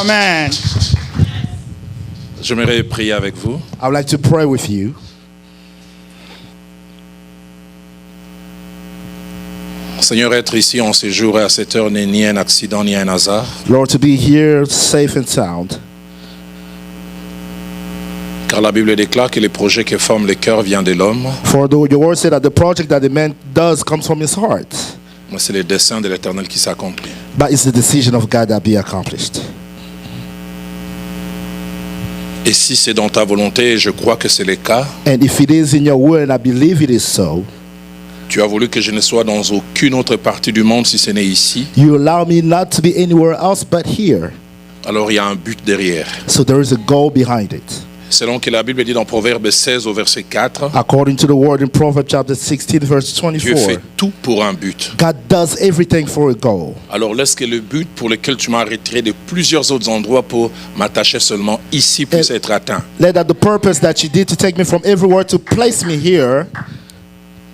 Amen. J'aimerais prier avec vous. I would like to pray with you. Seigneur, être ici en séjour et à cette heure n'est ni un accident ni un hasard. Lord, to be here safe and sound. Car la Bible déclare que les projets que forment les cœurs viennent de l'homme. For your word said that the project that the man does comes from his heart. Mais c'est le dessein de l'Éternel qui s'accomplit. But it's the decision of God that be accomplished. Et si c'est dans ta volonté, et je crois que c'est le cas, And if it is in your will, and I believe it is so, tu as voulu que je ne sois dans aucune autre partie du monde si ce n'est ici. you allow me not to be anywhere else but here. Alors il y a un but derrière. So there is a goal behind it. Selon que la Bible dit dans Proverbe 16 au verset 4, According to the word in Proverbs chapter 16, verse Dieu 24, fait tout pour un but. God does everything for a goal. Alors laisse que le but pour lequel tu m'as retiré de plusieurs autres endroits pour m'attacher seulement ici puisse être atteint. Let that the purpose that you did to take me from everywhere to place me here,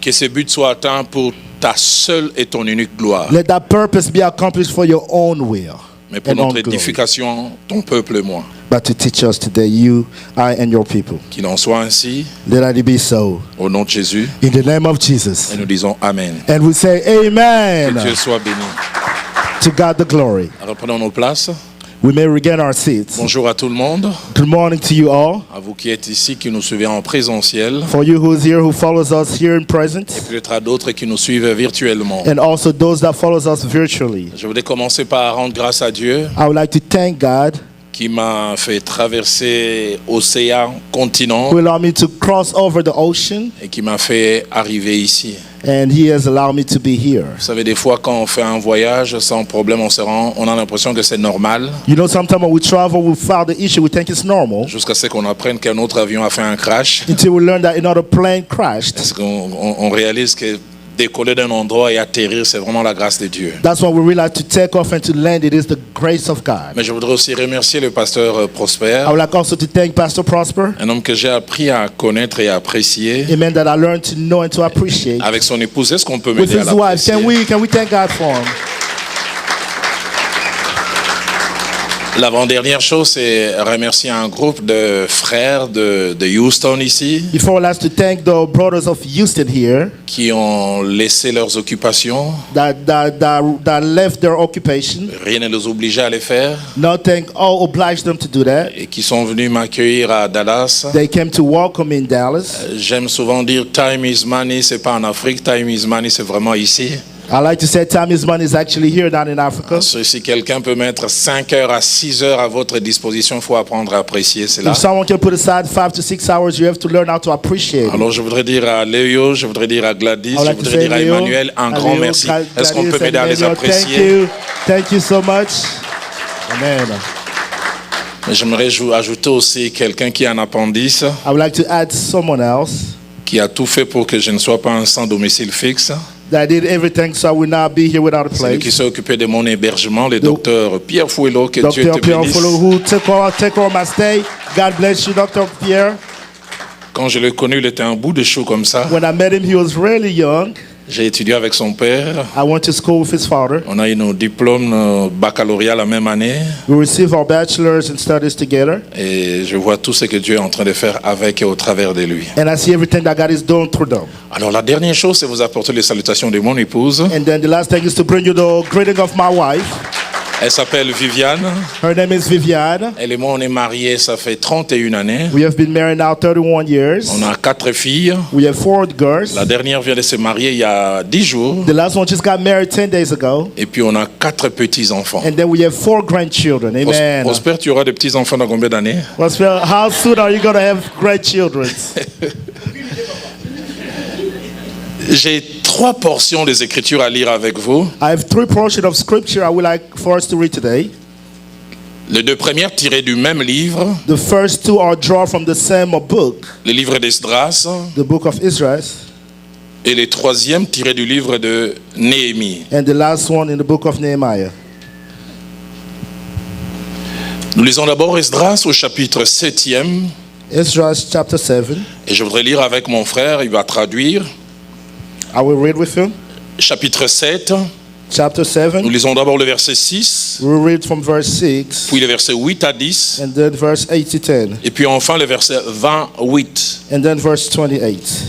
Que ce but soit atteint pour ta seule et ton unique gloire. let that purpose be accomplished for your own will Mais pour and own notre glory. édification, ton peuple et moi. But to teach us today, you, I, and your people. Qu'il en soit ainsi, Let it be so. au nom de Jésus, In the name of Jesus. et nous disons Amen. And we say amen. Que Dieu soit béni. To God the glory. Reprenons nos places. We may regain our seats. Bonjour à tout le monde, Good morning to you all. à vous qui êtes ici, qui nous suivez en présentiel, For you who's here, who follows us here in present, peut-être à d'autres qui nous suivent virtuellement. and also those that follows us virtually. Je voudrais commencer par rendre grâce à Dieu I would like to thank God qui m'a fait traverser océan, continent who allowed me to cross over the ocean, et qui m'a fait arriver ici. and He has allowed me to be here. Vous savez, des fois quand on fait un voyage sans problème, on se rend, on a l'impression que c'est normal You know, sometimes when we travel without the issue, we think it's normal jusqu'à ce qu'on apprenne qu'un autre avion a fait un crash. until we learn that another plane crashed. Parce qu'on réalise que décoller d'un endroit et atterrir, c'est vraiment la grâce de Dieu. That's when we realize to take off and to land, it is the grace of God. Mais je voudrais aussi remercier le pasteur Prosper, I would like also to thank Pastor Prosper, un homme que j'ai appris à connaître et à apprécier. amen, that I learned to know and to appreciate. Avec son épouse, est-ce qu'on peut With m'aider à his wife, l'apprécier? can we thank God for him? L'avant-dernière chose, c'est remercier un groupe de frères de Houston ici, Before, I'd like to thank the brothers of Houston here qui ont laissé leurs occupations. that left their occupation. Rien ne les obligeait à les faire. Nothing obliged them to do that. Et qui sont venus m'accueillir à Dallas. They came to welcome me in Dallas. J'aime souvent dire time is money, c'est pas en Afrique, time is money, c'est vraiment ici. I like to say time is money is actually here, not in Africa. Si quelqu'un peut mettre 5 heures à 6 heures à votre disposition, il faut apprendre à apprécier cela. If someone can put aside 5 to 6 hours, you have to learn how to appreciate it. Alors je voudrais dire à Léo, je voudrais dire à Gladys, I would je like to voudrais say dire à Leo, Emmanuel un grand Leo, merci. Est-ce qu'on Gladys peut m'aider à and les Emmanuel, apprécier? Thank you so much. Amen. J'aimerais ajouter aussi quelqu'un qui a un appendice, I would like to add someone else qui a tout fait pour que je ne sois pas un sans domicile fixe. that did everything so I will not be here without a Celui qui place. s'est occupé de mon hébergement, le docteur Pierre Fouello, que Dieu Dr. te Pierre bénisse. Folo, who take care of my stay. God bless you, Dr. Pierre. Quand je l'ai connu, il était un bout de chou comme ça. When I met him, he was really young. J'ai étudié avec son père. I went to school with his father. On a eu nos diplômes baccalauréat la même année. We received our bachelor's in studies together. Et je vois tout ce que Dieu est en train de faire avec et au travers de lui. And I see everything that God is doing through them. Alors la dernière chose, c'est vous apporter les salutations de mon épouse. And then the last thing is to bring you the greeting of my wife. Elle s'appelle Viviane. Her name is Viviane. Elle et moi, on est mariés, ça fait 31 années. We have been married now 31 years. On a 4 filles. We have 4 girls. La dernière vient de se marier il y a 10 jours. The last one just got married 10 days ago. Et puis on a 4 petits-enfants. And then we have 4 grandchildren. Amen. Prosper, tu auras des petits-enfants dans combien d'années? Prosper, how soon are you going to have grandchildren? J'ai 3 portions des Écritures à lire avec vous. I have 3 portions of scripture I would like for us to read today. Les 2 premières tirées du même livre, The first 2 are drawn from the same book, le livre d'Esdras, the book of Israel, et les 3e tirées du livre de Néhémie. and the last one in the book of Nehemiah. Nous lisons d'abord Esdras au chapitre 7e, Israel chapter 7. et je voudrais lire avec mon frère, il va traduire. I will read with you. Chapitre 7, chapter 7. Nous lisons d'abord le verset 6, We'll read from verse 6 puis le verset 8 à 10, and then verse 8 to 10 et puis enfin le verset 28. and then verse 28.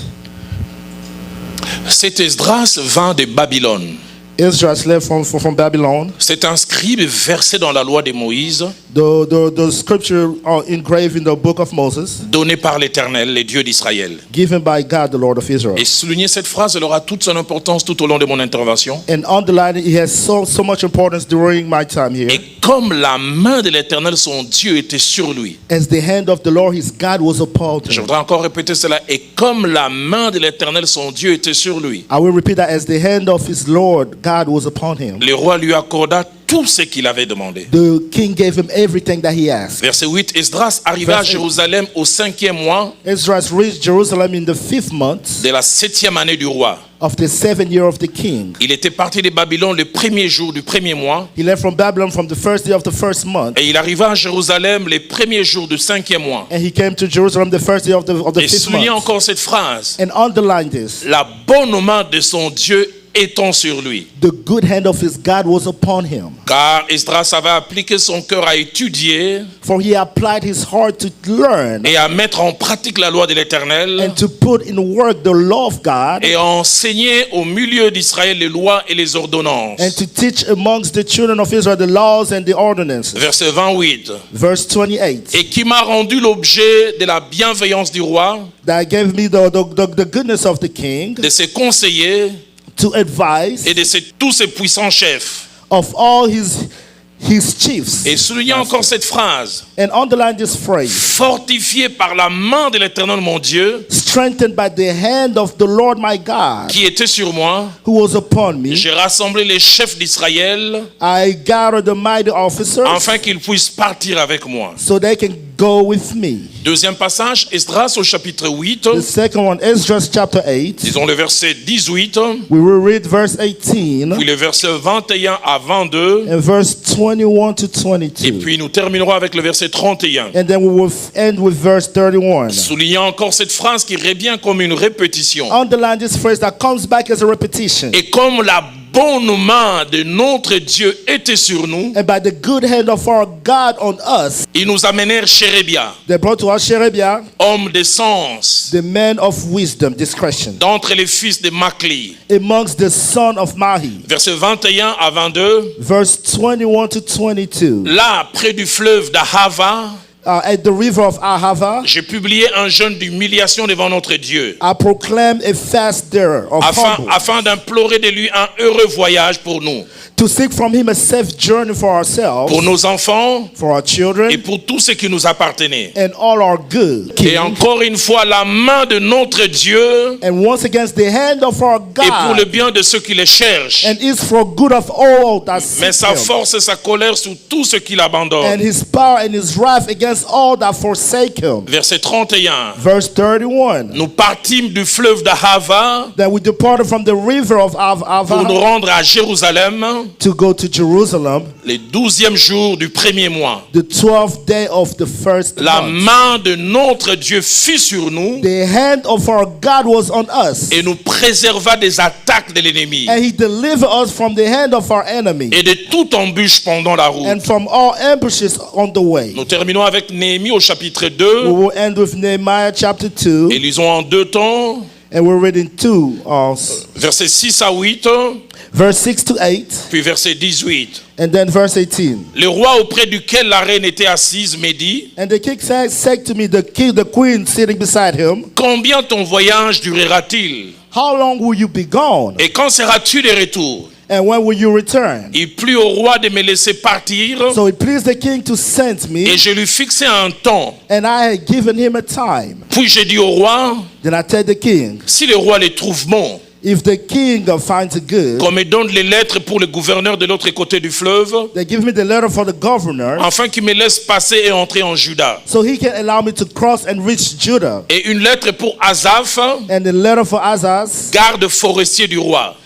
Cet Esdras vint de Babylone. Israel left from Babylon. C'est un scribe versé dans la loi de Moïse, The scripture are engraved in the book of Moses, donné par l'Éternel, les dieux d'Israël. given by God, the Lord of Israel. Et souligner cette phrase, elle aura toute son importance tout au long de mon intervention. And underline it, it has so much importance during my time here. Et comme la main de l'Éternel, son Dieu, était sur lui. As the hand of the Lord, his God, was upon Je him. voudrais encore répéter cela. Et comme la main de l'Éternel, son Dieu, était sur lui. I will repeat that. As the hand of his Lord, God, was upon him. Le roi lui accorda tout ce qu'il avait demandé. The king gave him everything that he asked. Verset 8, Esdras arriva à Verset 8. Jérusalem au 5e mois Israel reached Jerusalem in the 5th month de la 7e année du roi. of the 7th year of the king. Il était parti de Babylone le premier jour du premier mois. He left from Babylon from the first day of the first month, Et il arriva à Jérusalem les premiers jours du 5e mois. and he came to Jerusalem the first day of the Et 5th soulignez month. encore cette phrase. And underline this: La bonne main de son Dieu étant sur lui. the good hand of his God was upon him, Car Esdras avait appliqué son cœur à étudier for he applied his heart to learn et à mettre en pratique la loi de l'Éternel and to put in work the law of God, et à enseigner au milieu d'Israël les lois et les ordonnances. and to teach amongst the children of Israel the laws and the ordinances. Verset 28. Verse 28. Et qui m'a rendu l'objet de la bienveillance du roi, That gave me the goodness of the king de ses conseillers to advise et de tous ses puissants chefs. of all his chiefs. Et soulignez encore cette phrase. And underline this phrase: Fortifié par la main de l'Éternel mon Dieu, strengthened by the hand of the Lord my God, qui était sur moi, who was upon me. j'ai rassemblé les chefs d'Israël I gathered the mighty officers afin qu'ils puissent partir avec moi. so they can go with me. Deuxième passage, Esdras au chapitre 8, The second one, Esdras chapter 8. disons le verset 18, We will read verse 18 puis le verset 21 à 22, and verse 21 to et 22. puis nous terminerons avec le verset 31. And then we will end with verse 31. Soulignant encore cette phrase qui revient comme une répétition. Underline this phrase that comes back as a repetition. Et comme la bonne main de notre Dieu était sur nous, And by the good hand of our God on us, ils nous amenèrent Chérébia, they brought to us Sherebiah, homme de sens, the man of wisdom, discretion, d'entre les fils de Macli. amongst the son of Mahi. Verset 21 à 22. Verse 21 to 22. Là, près du fleuve d'Ahava, At the river of Ahava, j'ai publié un jeûne d'humiliation devant notre Dieu, I proclaim a fast there of humble, afin d'implorer de lui un heureux voyage pour nous, to seek from him a safe journey for ourselves, pour nos enfants for our children, et pour tout ce qui nous appartenait. and all our good. Et encore une fois, la main de notre Dieu And once against the hand of our est pour le God, bien de ceux qui le cherchent, and is for good of all that mais seek sa him, force et sa colère sur tous ceux qui l'abandonnent. and his power and his wrath against all that forsake him. Verset 31. Verse 31. Nous partîmes du fleuve d'Ahava That we departed from the river of pour nous Ahava rendre à Jérusalem to go to Jerusalem, le 12e jour du premier mois. the 12th day of the first La month. main de notre Dieu fut sur nous The hand of our God was on us, et nous préserva des attaques de l'ennemi and he delivered us from the hand of our enemy et de toute embûche pendant la route. and from all ambushes on the way. Nous terminons avec Néhémie au chapitre We 2 will end with Nehemiah chapter 2, et lisons en deux temps, and we're reading 2, versets 6 à 8, verse 6 to 8, puis verset 18. and then verse 18. Le roi auprès duquel la reine était assise me dit: And the king said to me, the queen sitting beside him, combien ton voyage durera-t-il? how long will you be gone? Et quand seras-tu de retour? And when will you return? Il plut au roi de me laisser partir So it pleased the king to send me, et je lui fixai un temps. and I had given him a time. Puis j'ai dit au roi: Then I tell the king, si le roi les trouve bons, if the king finds it good, qu'on me donne les lettres pour le gouverneur de l'autre côté du fleuve, they give me the letter for the governor, afin qu'il me laisse passer et entrer en Juda. so he can allow me to cross and reach Judah. Et une lettre pour Asaph, And the letter for Azaz, garde forestier du roi.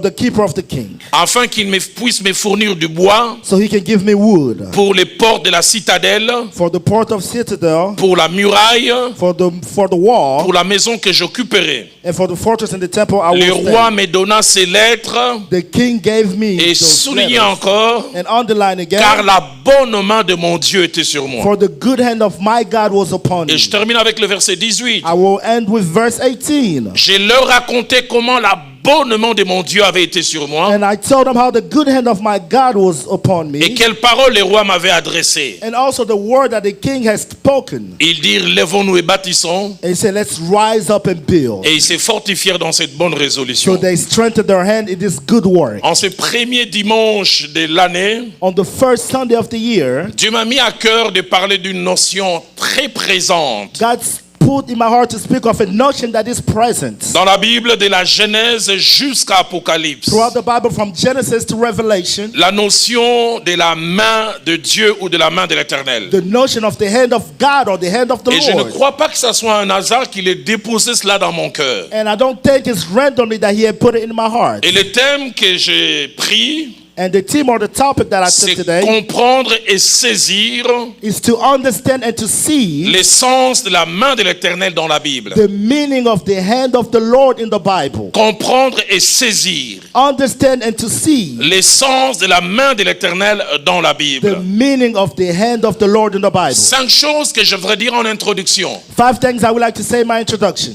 the keeper of the king, afin qu'il puisse me fournir du bois so he can give me wood pour les portes de la citadelle, for the port of citadel, pour la muraille, for the wall, pour la maison que j'occuperai. and for the fortress and the temple I Le will roi stay. me donna ces lettres The king gave me et those soulignait letters, encore, and underline car again, la bonne main de mon Dieu était sur moi. for the good hand of my God was upon me. Et je termine avec le verset 18. I will end with verse 18. Je leur racontais comment la bonne main de mon Dieu avait été sur moi And I told them how the good hand of my God was upon me, et quelles paroles le roi m'avait adressées. and also the word that the king has spoken. Ils dirent, lèvons-nous et bâtissons. And he said, let's rise up and build. Et ils se fortifièrent dans cette bonne So résolution. they strengthened their hand in this good work. En ce premier dimanche de l'année, On the first Sunday of the year, Dieu m'a mis à cœur de parler d'une notion très présente God put in my heart to speak of a notion that is present dans la Bible de la Genèse jusqu'à Apocalypse. throughout the Bible from Genesis to Revelation. La notion de la main de Dieu ou de la main de l'Éternel. The notion of the hand of God or the hand of the Et je ne Lord. crois pas que ce soit un hasard qu'il ait déposé cela dans mon cœur. And I don't think it's randomly that he had put it in my heart. Et le thème que j'ai pris, And the theme or the topic that I took c'est today comprendre et saisir is to understand and to see l'essence de la main de l'Éternel dans la Bible. the meaning of the hand of the Lord in the Bible. Comprendre et saisir Understand and to see l'essence de la main de l'Éternel dans la the Bible. meaning of the hand of the Lord in the Bible. 5 choses que je voudrais dire en introduction. 5 things I would like to say in my introduction.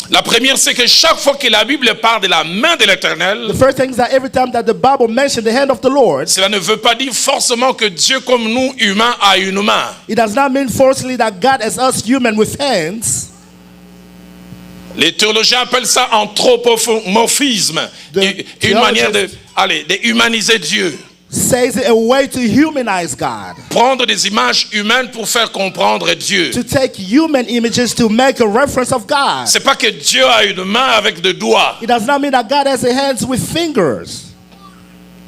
La première, c'est que chaque fois que la Bible parle de la main de l'Éternel, The first thing is that every time that the Bible mentions the hand of the Lord, cela ne veut pas dire forcément que Dieu comme nous, humains, a une main. it does not mean forcefully that God as us human with hands. Les théologiens appellent ça anthropomorphisme, une manière de humaniser Dieu. Says it a way to humanize God. Prendre des images humaines pour faire comprendre Dieu. To take human images to make a reference of God. C'est pas que Dieu a une main avec des doigts. It does not mean that God has a hands with fingers.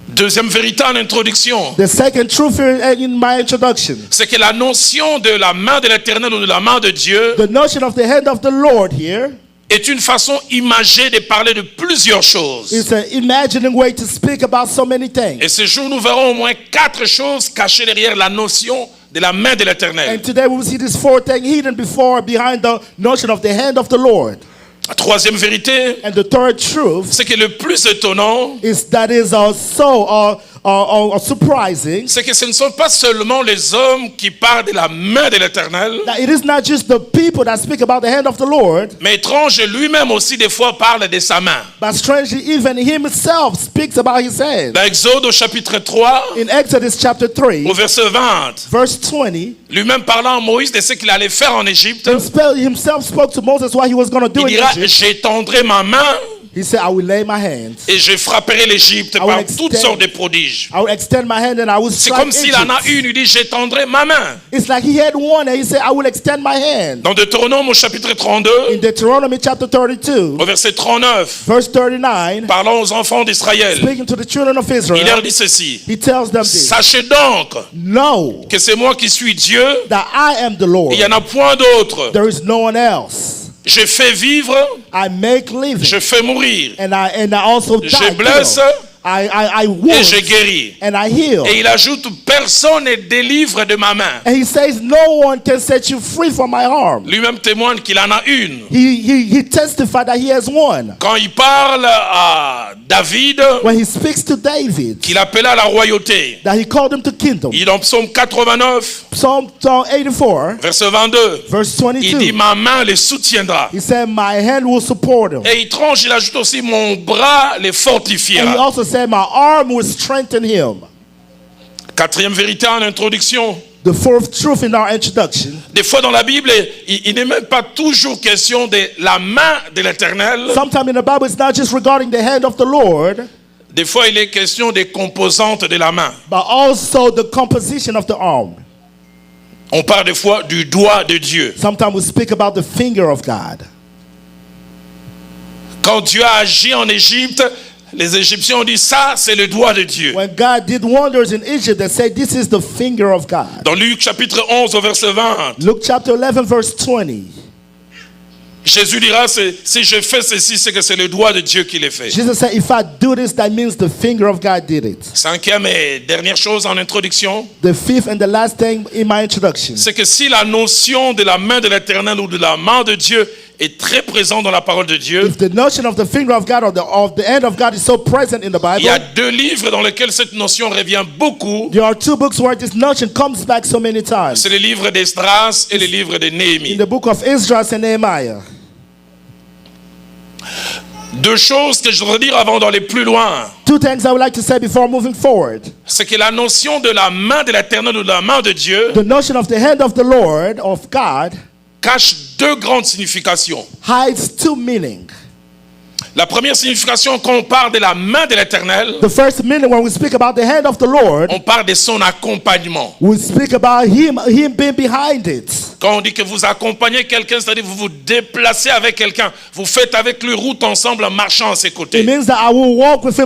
Deuxième vérité en introduction, The second truth in my introduction, c'est que la notion de la main de l'Éternel ou de la main de Dieu the notion of the hand of the Lord here est une façon imagée de parler de plusieurs choses. is an imagining way to speak about so many things. Et ce jour, nous verrons au moins 4 choses cachées derrière la notion de la main de l'Éternel. And today we will see these 4 things hidden behind the notion of the hand of the Lord. La troisième vérité, And the third truth c'est que le plus étonnant, is that is surprising. c'est que ce ne sont pas seulement les hommes qui parlent de la main de l'Éternel, That it is not just the people that speak about the hand of the Lord, mais étrange lui-même aussi des fois parle de sa main. but strangely even himself speaks about his hand. Dans Exode au chapitre 3, In Exodus chapter 3, au verset 20, verse 20, lui-même parlant à Moïse de ce qu'il allait faire en Égypte, himself spoke to Moses what he was going to do il in dira, Egypt. j'étendrai ma main He said, I will lay my hands. et je frapperai l'Égypte will par extend- toutes sortes de prodiges. I will extend my hand and I will C'est strike comme s'il en a Egypt. une, il dit, j'étendrai ma main. It's like he had one and he said, I will extend my hand. Dans Deutéronome au chapitre 32, In Deuteronomy chapter 32, au verset 39, verse 39, parlant aux enfants d'Israël, speaking to the children of il leur Israel, dit ceci, he tells them this. sachez donc Know que c'est moi qui suis Dieu, that I am the Lord. il n'y en a point d'autre. There is no one else. Je fais vivre, I make living. je fais mourir, And I also die. je blesse kill. I et wound je guéris. and I heal. Et il ajoute, personne ne délivre de ma main. And he says, no one can set you free from my harm. Lui-même témoigne qu'il en a une. He testified that he has one. Quand il parle à David, When he speaks to David, qu'il appela à la royauté, that he called him to kingdom. il est dans Psaume 89, Psalm 84, verset 22, verse il dit, 22. ma main les soutiendra. He said, my hand will support him. Et étrange, il ajoute aussi, mon bras les And he fortifiera. also said, my arm will strengthen him. Quatrième vérité en introduction. The fourth truth in our introduction. Des fois dans la Bible, il n'est même pas toujours question de la main de l'Éternel. Sometimes in the Bible, it's not just regarding the hand of the Lord, Des fois, il est question des composantes de la main. but also the composition of the arm. On parle des fois du doigt de Dieu. Sometimes we speak about the finger of God. Quand Dieu a agi en Égypte, les Égyptiens ont dit ça, c'est le doigt de Dieu. When God did wonders in Egypt, they said this is the finger of God. Dans Luc chapitre 11 au verset 20, Luke chapter 11 verse 20. Jésus dira, si je fais ceci, c'est que c'est le doigt de Dieu qui l'a fait. Jesus said, if I do this, that means the finger of God did it. Cinquième et dernière chose en introduction, The fifth and the last thing in my introduction. c'est que si la notion de la main de l'Éternel ou de la main de Dieu est très présente dans la parole de Dieu, If the notion of the finger of God or the hand of God is so present in the il y a Bible, 2 livres dans lesquels cette notion revient beaucoup. there are 2 books where this notion comes back so many times. C'est le livre d'Esdras et le livre de In Néhémie. the book of Esdras and Nehemiah. 2 choses que je voudrais dire avant d'aller plus loin. 2 things I would like to say before moving forward. C'est que la notion de la main de l'Éternel ou de la main de Dieu The notion of the hand of the Lord, of God, cache 2 grandes significations. hides 2 meanings. La première signification, quand on parle de la main de l'Éternel, The first meaning, when we speak about the hand of the Lord, on parle de son accompagnement. we speak about him being behind it. Quand on dit que vous accompagnez quelqu'un, c'est-à-dire vous vous déplacez avec quelqu'un, vous faites avec lui route ensemble en marchant à ses It côtés. means that I will walk with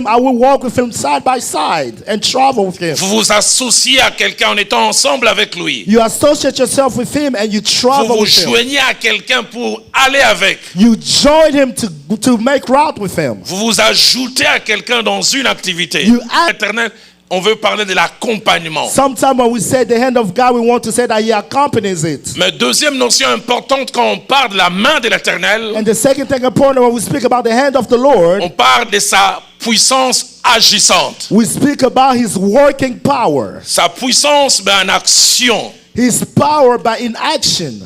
him side by side and travel with him. Vous vous associez à quelqu'un en étant ensemble avec lui. You associate yourself with him and you Vous travel vous with him. joignez à quelqu'un pour aller avec. You join him to make route with him. Vous vous ajoutez à quelqu'un dans une activité. You add- Éternel, on veut parler de l'accompagnement. Sometimes when we say the hand of God, we want to say that he accompanies it. Mais deuxième notion importante quand on parle de la main de l'Éternel, And the second thing important when we speak about the hand of the Lord, on parle de sa puissance agissante. we speak about his working power. Sa puissance en action. His power by in action.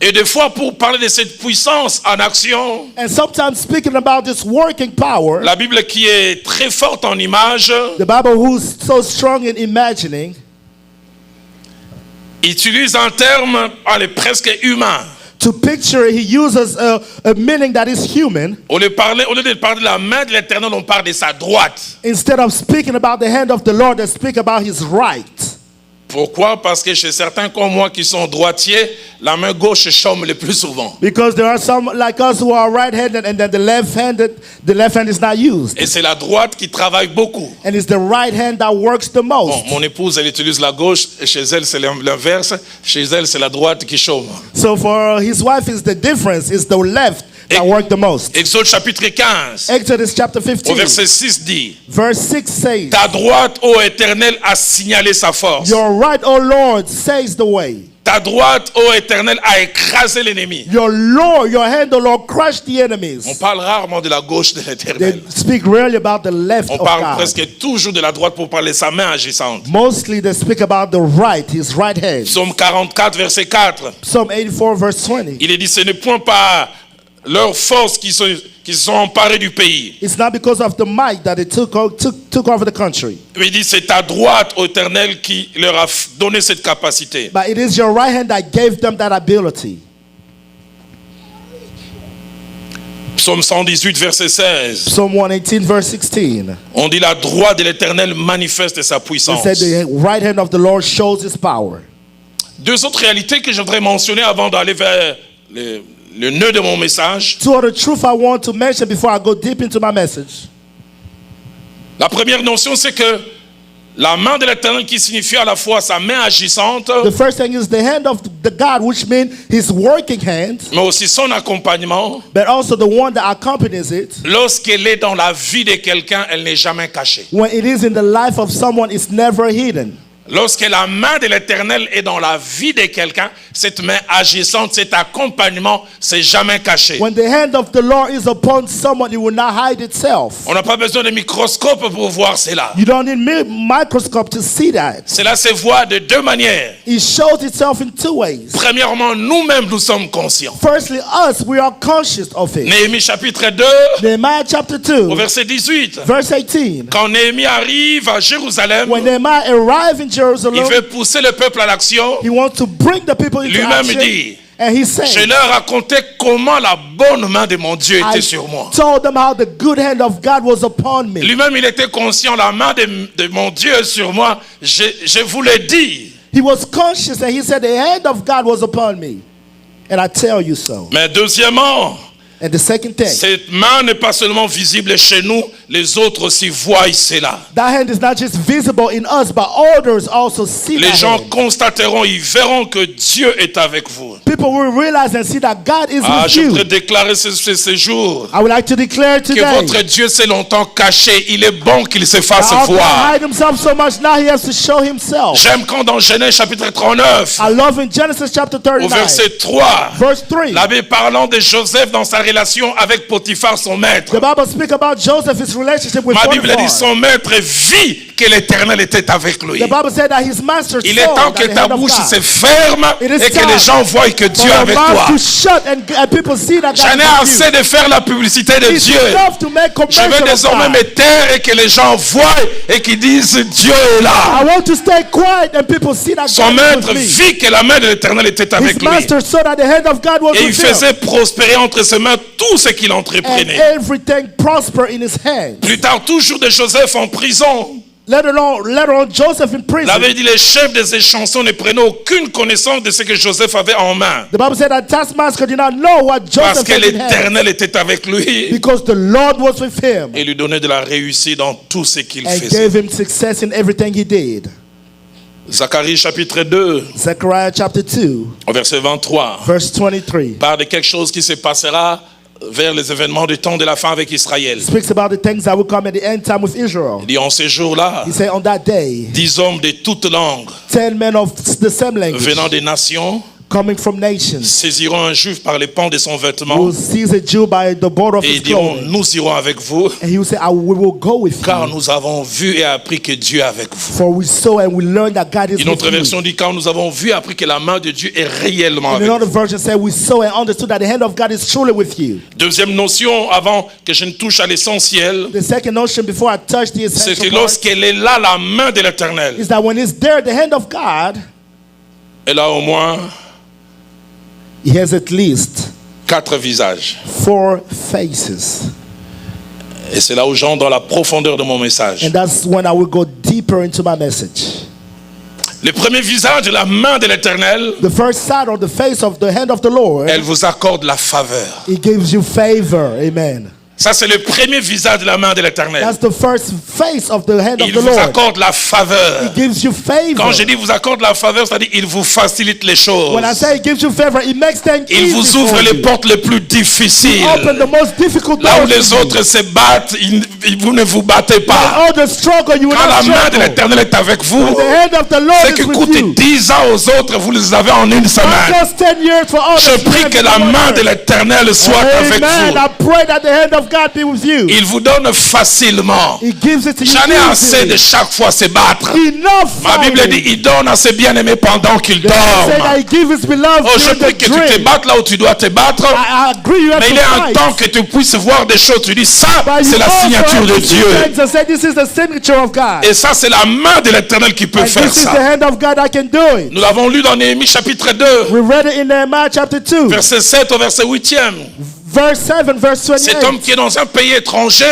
Et des fois, pour parler de cette puissance en action, And sometimes speaking about this working power, la Bible qui est très forte en images, the Bible who's so strong in imagining, utilise un terme presque humain. to picture it, he uses a meaning that is human. Au lieu de parler de la main de l'Éternel, on parle de sa droite. Instead of speaking about the hand of the Lord, they speak about his right. Pourquoi? Parce que chez certains comme moi qui sont droitiers, la main gauche chôme le plus souvent. Because there are some like us who are right-handed and then the left hand is not used. Et c'est la droite qui travaille beaucoup. And it's the right hand that works the Bon, most. mon épouse, elle utilise la gauche, et chez elle, c'est l'inverse. Chez elle, c'est la droite qui chôme. So for his wife, is the difference, is the left that work the most. Exode chapitre 15, Exodus chapter au 15, verset 6 dit, verse 6 says, ta droite, ô Éternel, a signalé sa force. your right, O Lord, says the way. Ta droite, ô Éternel, a écrasé l'ennemi. Your Lord, your hand, O Lord, crushed the On enemies. parle rarement de la gauche de They l'Éternel. speak rarely about the left On of parle God. presque toujours de la droite pour parler de sa main agissante. Mostly they speak about the right, his right hand. Psaume 44, verset 4. Psalm 84, verse 20. Il est dit, ce n'est point par leur force qui se sont emparés du pays. It's not because of the might that it took over the country, Il dit, c'est ta droite, ô Éternel, qui leur a donné cette capacité. but it is your right hand that gave them that ability. Psaume 118, verset 16. Psalm 118, verse 16. On dit, la droite de l'Éternel manifeste sa It puissance. said the right hand of the Lord shows his power. 2 autres réalités que je voudrais mentionner avant d'aller vers le nœud de mon message. 2 other truths I want to mention before I go deep into my message. La première notion, c'est que la main de l'Éternel qui signifie à la fois sa main agissante, The first thing is the hand of the God, which means his working hand, mais aussi son accompagnement. but also the one that accompanies it. Lorsqu'elle est dans la vie de quelqu'un, elle n'est jamais cachée. When it is in the life of someone, it's never hidden. Lorsque la main de l'Éternel est dans la vie de quelqu'un, cette main agissante, cet accompagnement, c'est jamais caché. When the hand of the Lord is upon someone, it will not hide itself. On n'a pas besoin de microscope pour voir cela. You don't need microscope to see that. Cela se voit de 2 manières. It shows itself in 2 ways. Premièrement, nous-mêmes, nous sommes conscients. Firstly, us, we are conscious of it. Néhémie chapitre 2, Nehemiah chapter au 2, verset 18. verse 18. Quand Néhémie arrive à Jérusalem, When Nehemiah arrived in il Jerusalem, veut pousser le peuple à l'action. he wants to bring the people into Lui-même action. dit, And he je said, leur racontais comment la bonne main de mon Dieu était sur moi. told them how the good hand of God was upon me. Lui-même, il était conscient, la main de mon Dieu est sur moi. Je vous l'ai dit. He was conscious and he said, the hand of God was upon me. And I tell you so. Mais deuxièmement, And the second thing, Cette main n'est pas seulement visible chez nous, les autres aussi voient cela. that hand is not just visible in us, but others also see Les that gens hand. constateront, ils verront que Dieu est avec vous. People will realize and see that God is Ah, with je you. voudrais déclarer ce jour I would like to declare que today, votre Dieu s'est longtemps caché. Il est bon qu'il se fasse that our God voir. hide himself so much, now he has to show himself. J'aime quand dans Genèse chapitre 39, I love in Genesis chapter au 39, verset 3, verse 3. la Bible parlant de Joseph dans sa relation avec Potiphar, son maître. The Bible speaks about Joseph, his relationship with Ma Bible dit Potiphar. son maître vit que l'Éternel était avec lui. The Bible said that his master Il est saw temps that que the ta hand of bouche God. se ferme It is et que time les gens voient que Dieu est for avec your toi. mouth to shut and people see that J'en God ai is assez with you. de faire la publicité de It's Dieu. enough to make Je commercial vais of désormais God. me taire et que les gens voient et qu'ils disent Dieu est là. I want to stay quiet and people see that Son God maître is with me. vit que la main de l'Éternel était His avec lui. master saw that the hand of God was Et il with him. faisait prospérer entre ses mains tout ce qu'il And entreprenait. everything prospered in his hands. Plus tard, toujours de Joseph en prison. Later on, Joseph in prison. Il avait dit les chefs des échansons ne prenaient aucune connaissance de ce que Joseph avait en main. The Bible said that taskmaster did not know what Parce Joseph que had in hand l'Éternel était avec lui. because the Lord was with him Et lui donnait de la réussite dans tout ce qu'il and faisait. gave him success in everything he did. Zacharie chapitre 2, Zechariah chapter 2, au verset 23, verse 23 parle de quelque chose qui se passera vers les événements du temps de la fin avec Israël. speaks about the things that will come at the end time with Israel. Il dit en ce jour-là, He said, on that day, 10 hommes de toutes langues 10 men of the same language venant des nations coming from nations saisiront un juif par les pans de son vêtement will seize a Jew by the border of et his ils diront, clothing. nous irons avec vous And he will say, we will go with car you. nous avons vu et appris que Dieu est avec vous. For we saw and we learned that God is Une autre with version you. dit car nous avons vu et appris que la main de Dieu est réellement And avec another vous. version said, we saw and understood that the hand of God is truly with you. Deuxième notion, avant que je ne touche à l'essentiel, The second notion before I touch the c'est que essential part lorsqu'elle est là, la main de l'Éternel, is that when it's there, the hand of God, elle a au moins he has at least 4 visages. 4 faces. Et c'est là où j'entre dans la profondeur de mon message. And that's when I will go deeper into my message. Le premier visage de la main de l'Éternel, The first side or the face of the hand of the Lord, elle vous accorde la faveur. he gives you favor. Amen. Ça, c'est le premier visage de la main de l'Éternel. That's the first face of the hand of Il the vous Lord. accorde la faveur. He gives you favor. Quand je dis vous accorde la faveur, c'est-à-dire il vous facilite les choses. When I say he gives you favor, it makes things Il easy vous ouvre for les you. portes les plus difficiles. Open the most difficult Là où doors les for you. autres se battent, vous ne vous battez When pas. all the struggle, you will Quand la not main de struggle. l'Éternel est avec vous, The hand of the Lord ce is qui with coûte you. 10 ans aux autres, vous les avez en une Not semaine. just 10 years for others. Je prie que la main de l'Éternel soit avec Amen. vous. I pray that the hand of God be with you. Il vous donne facilement. He gives it to you J'en ai assez easily. de chaque fois se battre. Enough Ma Bible fighting. dit, il donne à ses bien-aimés pendant qu'ils Say that dorment. he gives his beloved Oh, je during prie the que tu te dream. battes là où tu dois te battre. I agree you have Mais to il y a un fight. temps que tu puisses voir des choses. Tu dis, ça, But you c'est la also signature have de to see Dieu. things and say, this is the signature of God. Et ça, c'est la main de l'Éternel qui peut And faire this is the ça. hand of God that can do it. Nous l'avons lu dans Néhémie chapitre 2, We read it in Nehemiah chapter 2, verset 7 au verset 8e. verse 7, verse Cet homme 28. qui est dans un pays étranger,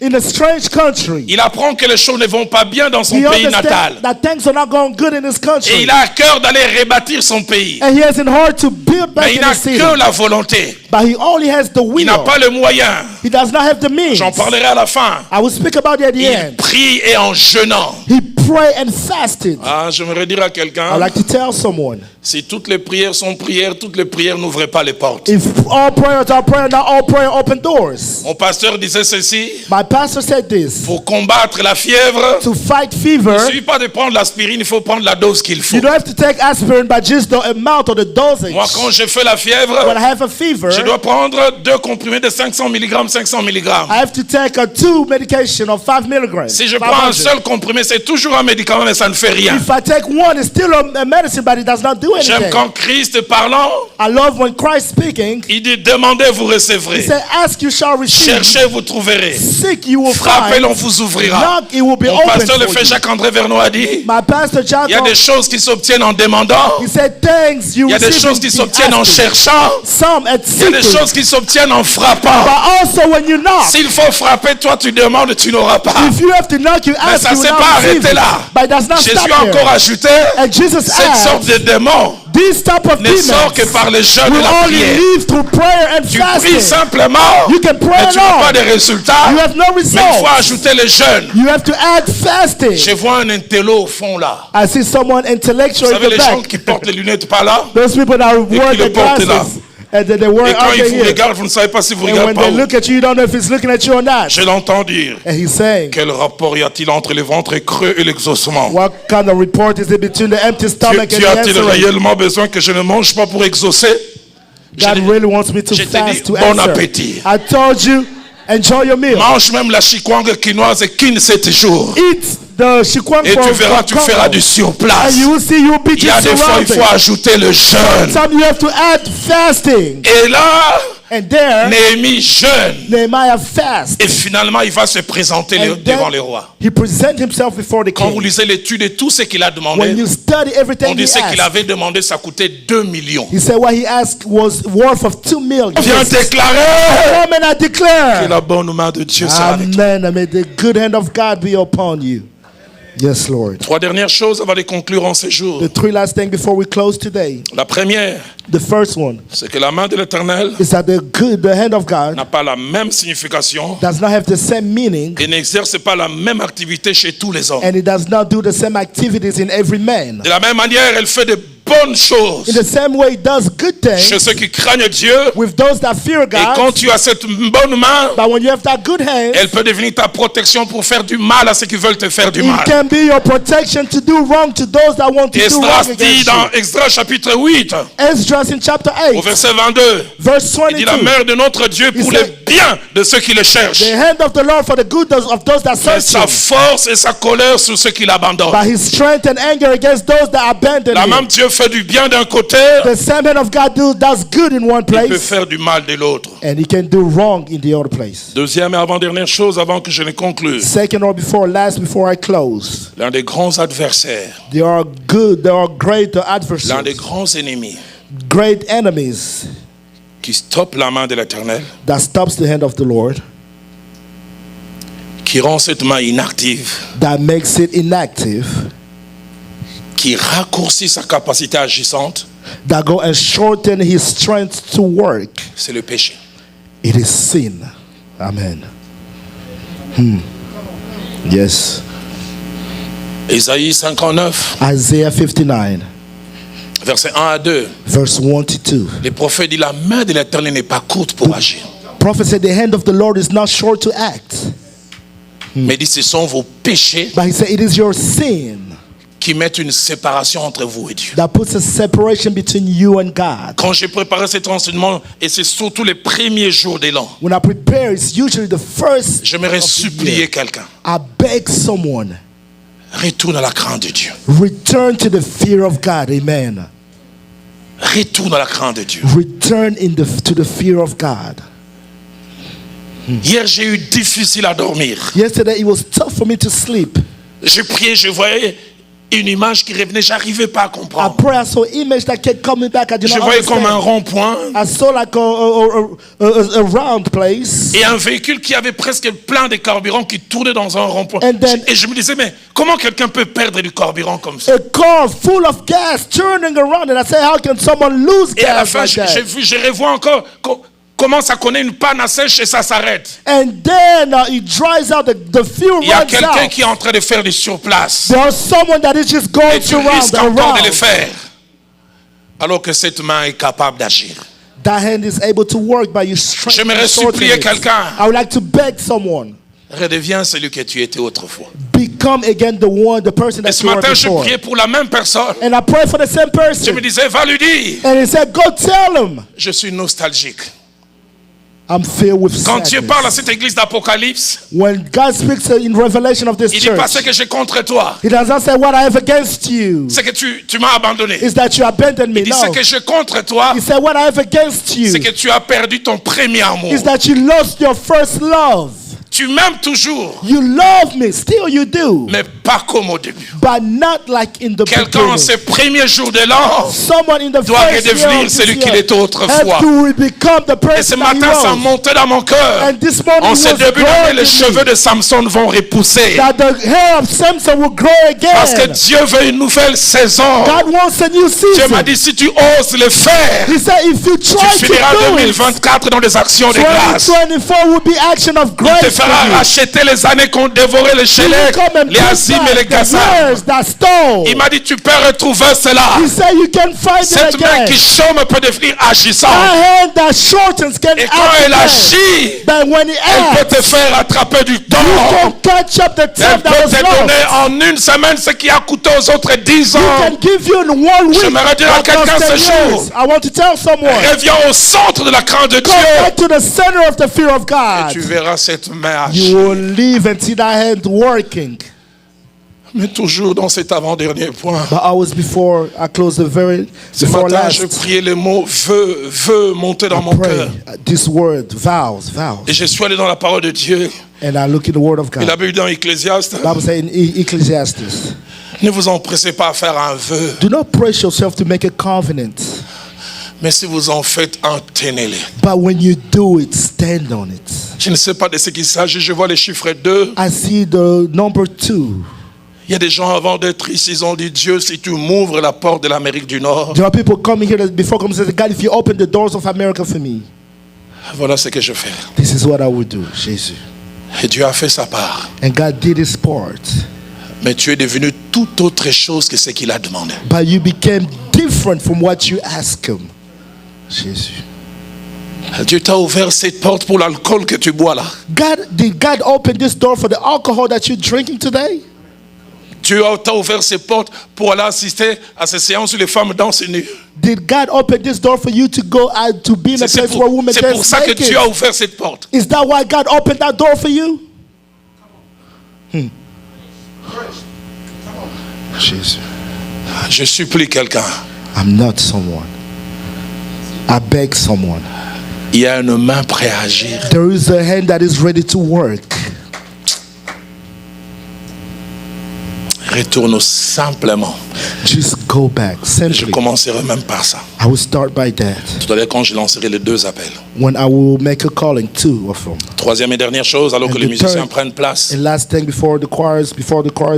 In a strange country, il apprend que les choses ne vont pas bien dans son he pays natal. understands that things are not going good in his Et country. il a à cœur d'aller rebâtir son pays. And he has in heart to build back Mais il in n'a his city. que la volonté. But he only has the Il n'a will. pas le moyen. He does not have the means. J'en parlerai à la fin. I will speak about it at the Il end. prie et en jeûnant. He prayed and fasted. Ah, j'aimerais dire à I quelqu'un, like to tell someone, si toutes les prières sont prières, toutes les prières n'ouvraient pas les portes. if all prayers are prayer, not all prayer open doors. Mon pasteur disait ceci, My pastor said this. pour combattre la fièvre, To fight il fever, ne suffit pas de prendre l'aspirine, il faut prendre la dose qu'il faut. you don't have to take aspirin, but just the amount or the dosage. Moi, quand je fais la When fièvre, I have a fever, je dois prendre 2 comprimés de 500 mg, 500 mg. I have to take a 2 medication of 5 milligrams. Si je prends un 500. seul comprimé, c'est toujours un médicament, mais ça ne fait rien. If I take one, it's still a medicine, but it does not do J'aime anything. quand Christ parlant, I love when Christ speaking, il dit demandez, vous he recevrez. said, ask, you shall receive. Cherchez, vous trouverez. Seek, you will Frappez, find. l'on vous ouvrira. Knock, it will be Mon open pasteur, le for frère you. Jacques-André Vernon a dit, My pastor Jacob, il y a des choses qui s'obtiennent en demandant, he said, things you il y a des receive choses in qui s'obtiennent en asking. cherchant, Some at il y a des seeking, choses qui s'obtiennent en frappant. but also when you knock. S'il faut frapper, toi tu demandes, tu n'auras pas. If you have to knock, you Mais ask, ça you ne will s'est not pas receive arrêté it. là. But it does not stop Jésus a encore there. ajouté And Jesus cette sorte asked, de démon. démons These type of ne demons sortent que par le jeûne et will la only prière. live through prayer and Tu pries fasting. simplement, You can pray mais tu n'as pas alone. de résultats. You have no Mais il faut results. ajouter le jeûne. You have to add fasting. Je vois un intello au fond là. I see someone Vous intellectual in savez the les gens back. qui portent les lunettes par là. Those people that wear le the portent là. glasses and they wear Et it quand out ils vous here. regardent, vous ne savez pas si vous And regardez when pas they où. look at you, you don't know if he's looking at you or not. Je l'entends dire. And he's saying, Quel rapport y a-t-il entre le ventre creux et l'exaucement? what kind of report is it between the empty stomach Tu and the as-t-il answering? réellement besoin que je ne mange pas pour exaucer? God really wants me to je te fast dis, to bon answer. appétit. I told you, enjoy your meal. Mange même la chikwang quinoise 7 jours. Eat the shikwang Et tu for verras, tu feras du surplace. and you will see you'll be Il y a just des fois, il surrounded. faut ajouter le jeûne. Sometimes you have to add fasting. Et là, And there, Néhémie jeûne. Nehemiah fast. Et finalement, il va se présenter And devant then les rois. he present himself before the Quand vous king. lisez l'étude de tout ce qu'il a When demandé, you study on everything he disait qu'il asked, avait demandé, ça coûtait 2 millions. he said what he asked was worth of 2 million. Viens déclarer Amen, I que declare. la bonne main de Dieu sera avec toi. Amen. May the good hand of God be upon you. Yes, Lord. 3 dernières choses avant de conclure en ce jour. The 3 last things before we close today. La première, The first one c'est que la main de l'Éternel is that the hand of God n'a pas la même signification does not have the same meaning, et n'exerce pas la même activité chez tous les hommes. and it does not do the same activities in every man. De la même manière, elle fait de bonnes choses In the same way, it does good chez things ceux qui craignent Dieu. with those that fear Et quand God. tu as cette bonne main, But when you have that good hand, elle peut devenir ta protection pour faire du mal à ceux qui veulent te faire du it mal. can be your protection to do wrong to those that want to do wrong Esdras dit against dans you. Extra chapitre 8, Esdras in chapter au 8, verset 22, verse il dit la 22. main de notre Dieu pour He le said, bien de ceux qui le cherchent. The hand of the Lord for the good of those that Mais search sa him, force et sa colère sur ceux qui l'abandonnent. but his strength and anger against those that abandon La him. même Dieu fait du bien d'un côté, The same hand of God does good in one il peut place, faire du mal de l'autre. and he can do wrong in the other place. Deuxième et avant-dernière chose avant que je ne conclue. Second or before I close, L'un des grands adversaires, there are great l'un des adversaries, grands ennemis great enemies qui stoppent la main de l'Éternel, that stops the hand of the Lord, qui rend cette main inactive, that makes it inactive, qui raccourcit sa capacité agissante, that go and shorten his strength to work. c'est le péché. It is sin. Amen. Yes. Ésaïe 59, Isaiah 59, versets 1 à 2. verse 1 to 2. Les prophètes disent la main de l'Éternel n'est pas courte pour agir. Prophet said, the hand of the Lord is not short to act. Mais dit ce sont vos péchés But he said, it is your sin qui mettent une séparation entre vous et Dieu. that puts a separation between you and God. Quand j'ai préparé cet enseignement, et c'est surtout les premiers jours de l'an, When I prepare, it's usually the first j'aimerais of the supplier year. quelqu'un. I beg someone, Retourne à la crainte de Dieu. return to the fear of God. Amen. Retourne à la crainte de Dieu. Return to the fear of God. Hier, j'ai eu difficile à dormir. Yesterday, it was tough for me to sleep. Je priais, je voyais une image qui revenait, j'arrivais pas à I comprendre. pray, I saw image that kept coming back. I did Je not voyais comme un understand. rond-point I saw like a round place. et un véhicule qui avait presque plein de carburant qui tournait dans un rond-point. And then- Et je me disais, mais comment quelqu'un peut perdre du carburant comme ça? A car full of gas turning around, and I said, how can someone lose Et à la gas fin, like that? je revois encore comment ça connaît une panne à sèche et ça s'arrête. And then it dries out, the fuel Il y a runs quelqu'un out. qui est en train de faire du surplace. There's someone that is just going Et tu around, risques encore de le around. faire. Alors que cette main est capable d'agir. That hand is able to work by your strength. J'aimerais and shorten supplier it. quelqu'un. I would like to beg someone, Redeviens celui que tu étais autrefois. become again the person Et that ce you were matin, je before. priais pour la même personne. And I pray for the same Je person. me disais, va lui dire, And he said, go tell him, je suis nostalgique. I'm filled with Quand Dieu sadness. parle à cette église d'Apocalypse, When God speaks in Revelation of this il dit pas ce church, que j'ai contre toi. He does not say what I have against you. C'est que tu m'as abandonné. Is that you abandoned me? Il dit No. ce que j'ai contre toi, He said what I have against you c'est que tu as perdu ton premier amour. is that you lost your first love. Tu m'aimes toujours, You love me, still you do, mais pas comme au début. but not like in the Quelqu'un en beginning. ses premiers jours de l'an Someone in the doit first year redevenir of celui this qu'il year était autrefois. have to become the Et ce person that he matin, ça was. montait dans mon cœur. And this morning En he ce was début d'année, growing les in cheveux me, de Samson vont repousser. that the hair of Samson will grow Parce que again. Dieu veut une nouvelle saison. God wants a new Dieu m'a season. dit, si tu oses le faire, He said, if you try tu to finiras do it, 2024 dans des actions de grâce. 2024 will be action of Il te grace for fera you. racheter les années qu'ont dévoré les He will Shélek, come and les take Azim et les back the Gaza. years that stole. Il m'a dit, tu peux retrouver cela. He said you can find it Cette main again. qui chôme peut devenir agissante. That hand that shortens can Et quand act elle again. agit, But when it elle peut acts, te faire attraper du you temps. can catch up the time Elle that peut was te lost. donner en une semaine ce qui a coûté aux autres 10 You ans. can give you in 1 week. J'aimerais dire à what quelqu'un cost 10 ce years. jour, I want to tell someone. reviens au centre de la crainte de Come Dieu. back to the center of the fear of Et God. tu verras cette main You agir. will live and see that hand working. Mais toujours dans cet avant-dernier point. But I was before I close the very Ce before matin, last. je priais le mot veut monter dans mon Pray cœur. this word, vows. Et je suis allé dans la parole de Dieu. And I look in the word of Il God. a eu dans Ecclésiaste. Bible says in Ecclesiastes, Ne vous empressez pas à faire un vœu. do not press yourself to make a covenant, Mais si vous en faites un, tenez-le. but when you do it, stand on it. Je ne sais pas de ce qu'il s'agit. Je vois les chiffres 2. I see the number 2. Il y a des gens avant d'être ici, ils ont dit, Dieu, si tu m'ouvres la porte de l'Amérique du Nord, There are people coming here that before coming say, God, if you open the doors of America for me, voilà ce que je fais. this is what I will do, Jesus. Et Dieu a fait sa part. And God did his part. Mais tu es devenu toute autre chose que ce qu'il a demandé. But you became different from what you asked him. Jesus. Dieu t'a ouvert cette porte pour l'alcool que tu bois là. Did God open this door for the alcohol that you're drinking today? Dieu t'a ouvert ces portes pour aller assister à ces séances où les femmes dansent nues. Did God open this door for you to go out to be in a C'est place where women pour dance ça que naked? Dieu a ouvert cette porte. Is that why God opened that door for you? Jesus. Je supplie quelqu'un. I'm not someone. I beg someone. Il y a une main prête à agir. There is a hand that is ready to work. Retourne simplement. Just go back. Je Simply. commencerai même par ça. I will start by that. Tout à l'heure quand je lancerai les 2 appels. When I will make a calling, 2 of them. Troisième et dernière chose, alors And que les the musiciens third- prennent place. And last thing before the choirs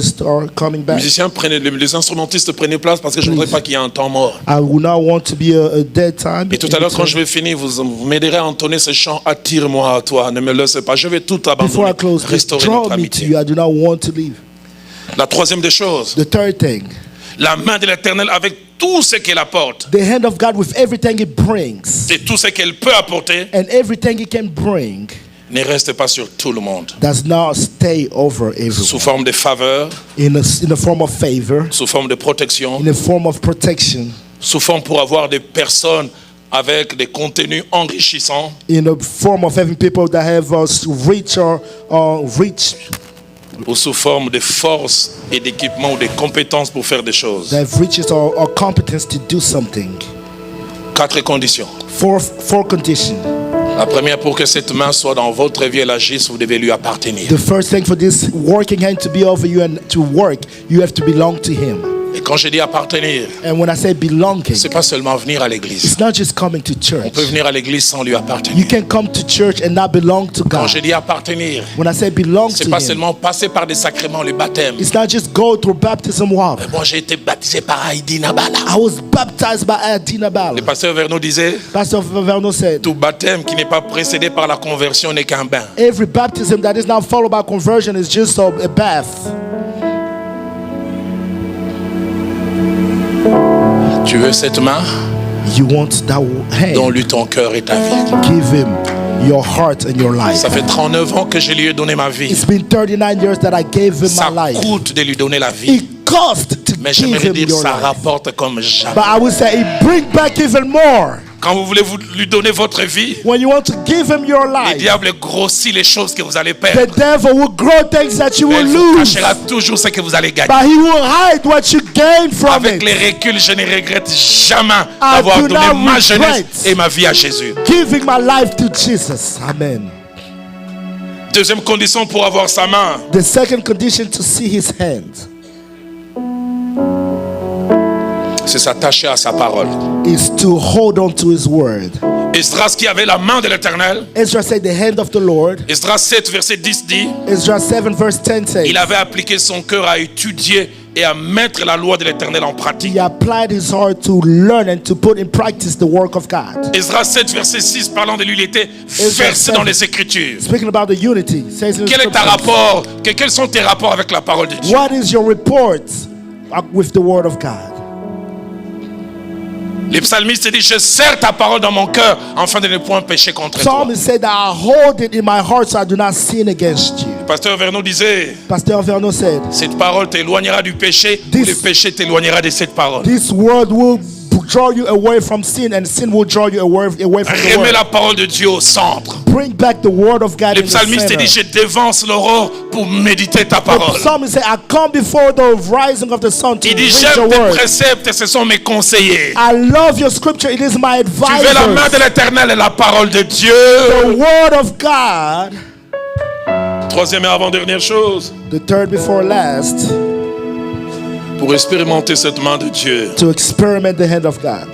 start coming Les back. musiciens prenaient, les instrumentistes prenaient place parce que je ne voudrais pas qu'il y ait un temps mort. I will not want to be a dead time. Et tout à l'heure, quand je vais finir, vous m'aiderez à entonner ce chant. Attire-moi à toi, ne me laisse pas. Je vais tout Before abandonner. I close, just Restaurer draw notre me to amitié. you. I do not want to leave. La troisième des choses, The third thing, la main de l'Éternel avec tout ce qu'elle apporte the hand of God with everything it brings et tout ce qu'elle peut apporter and everything it can bring ne reste pas sur tout le monde. does not stay over Sous everyone. forme de faveur, In a form of favor, sous forme de protection, in a form of protection, sous forme pour avoir des personnes avec des contenus enrichissants, in a form of having people that have us reach ou sous forme de force et d'équipement ou de compétences pour faire des choses. that reaches our competence to do something. 4 conditions. Four conditions. La première, pour que cette main soit dans votre vie et agisse, vous devez lui appartenir. The first thing for this working hand to be over you and to work, you have to belong to him. Et quand je dis appartenir, And when I say belonging, c'est pas seulement venir à l'église. it's not just coming to On church. peut venir à l'église sans lui You appartenir. can come to church and not belong to Quand God. je dis appartenir, When I say belong c'est to pas him, seulement passer par des sacrements, le baptême. it's not just go through baptism water. Moi, j'ai été baptisé par Heidi Nabala. I was baptized by Adina Le Bala. pasteur Verno disait, Pastor Verno said, tout baptême qui n'est pas précédé par la conversion n'est qu'un bain. every baptism that is not followed by conversion is just a bath. Tu veux cette main? You want that hand? Donne-lui ton cœur et ta vie. Give him your heart and your life. Ça fait 39 ans que je lui ai donné ma vie. It's been 39 years that I gave him Ça my life. coûte de lui donner la vie. It cost to Mais give j'aimerais him dire, your ça life. rapporte comme jamais. But I would say it bring back even more. Quand vous voulez lui donner votre vie, When you want to give him your le life, diable grossit les choses que vous allez the perdre. devil will grow things that you Mais will il vous lose. cachera toujours ce que vous allez gagner. But he will hide what you gain from Avec it. les reculs, je ne regrette jamais I d'avoir do donné not ma regret. jeunesse et ma vie à Jésus. Giving my life to Jesus. Amen. Deuxième condition pour avoir sa main, The second condition to see his hand c'est s'attacher à sa parole. is to hold on to his word. Esdras qui avait la main de l'Éternel, Ezra said, the hand of the Lord. Esdras 7 verset 10 dit, Ezra 7 verse 10 says, il avait appliqué son cœur à étudier et à mettre la loi de l'Éternel en pratique. he applied his heart to learn and to put in practice the work of God. Esdras 7 verset 6 parlant de lui, il était versé dans les Écritures. Speaking about the unity, says in the Quel est ta scriptures, rapport, quels sont tes rapports avec la parole de Dieu? what is your report with the word of God? Les psalmistes disent, je serre ta parole dans mon cœur afin de ne point pécher contre toi. Psalmist said that I hold it in my heart so I do not sin against you. Pasteur Vernon disait, Pastor Verno said, cette parole t'éloignera du péché, This- le péché t'éloignera de cette parole. this word will draw you away from sin and sin will draw you away from the Remets word. la parole de Dieu au centre. Bring back the word of God Le in the psalmiste dit, center. je dévance l'aurore pour méditer ta The parole. psalmist said, I come before the rising of the sun to Il dit, read j'aime your tes word. préceptes, ce sont mes conseillers. I love your scripture. It is my Tu veux la main advisor. de l'Éternel et la parole de The Dieu. word of God. Troisième et avant-dernière chose, The third before last, pour expérimenter cette main de Dieu, to experiment the hand of God,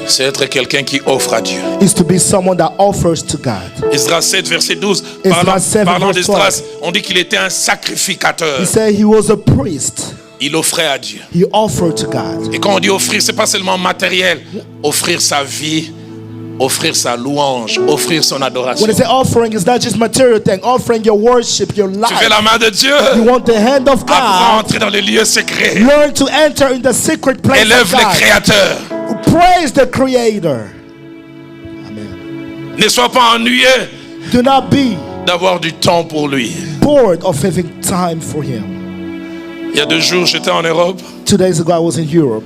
c'est être quelqu'un qui offre à Dieu. is to be someone that offers to God. Esdras 7, verset 12, Esdras 7, parlant verse d'Esdras, on dit qu'il était un He sacrificateur. said he was a priest. Il offrait à Dieu. He offered to God. Et quand on dit offrir, c'est pas seulement matériel. Offrir sa vie, offrir sa louange, offrir son adoration. When they say offering, it's not just material thing. Offering your worship, your Tu life. fais la main de Dieu. You want the hand of Apprends à God. entrer dans les lieux secrets. Learn to enter in the secret place Élève of le God. Créateur. Praise the Creator. Amen. Ne sois pas ennuyé Do not be d'avoir du temps pour lui. bored of having time for Him. Il y a 2 jours, j'étais en Europe. 2 days ago, I was in Europe.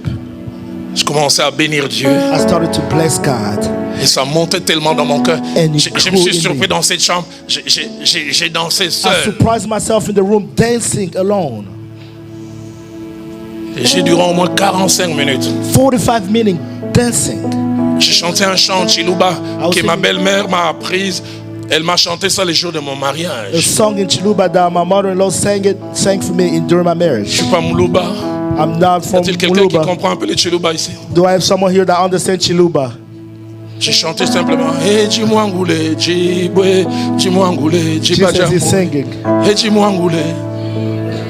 Je commençais à bénir Dieu. I started to bless God. Et ça montait tellement dans mon cœur. And it Je me grew suis in surpris me. dans cette chambre. J'ai dansé I seul. surprised myself in the room dancing alone. Et j'ai durant au moins 45 minutes. 45 minutes dancing. J'ai chanté un chant de Chiluba was que ma singing- belle-mère m'a apprise. Elle m'a chanté ça les jours de mon A mariage. song in Chiluba that my mother-in-law sang for me during my Je marriage. suis pas Moulouba. I'm not Y from a-t-il quelqu'un qui Muluba. comprend un peu le Chiluba ici? Do I have someone here that understands Chiluba? J'ai chanté simplement Hey Jimwangule, Jibwe, Jimwangule, Jesus is Jibajango. singing. Hey Jimwangule,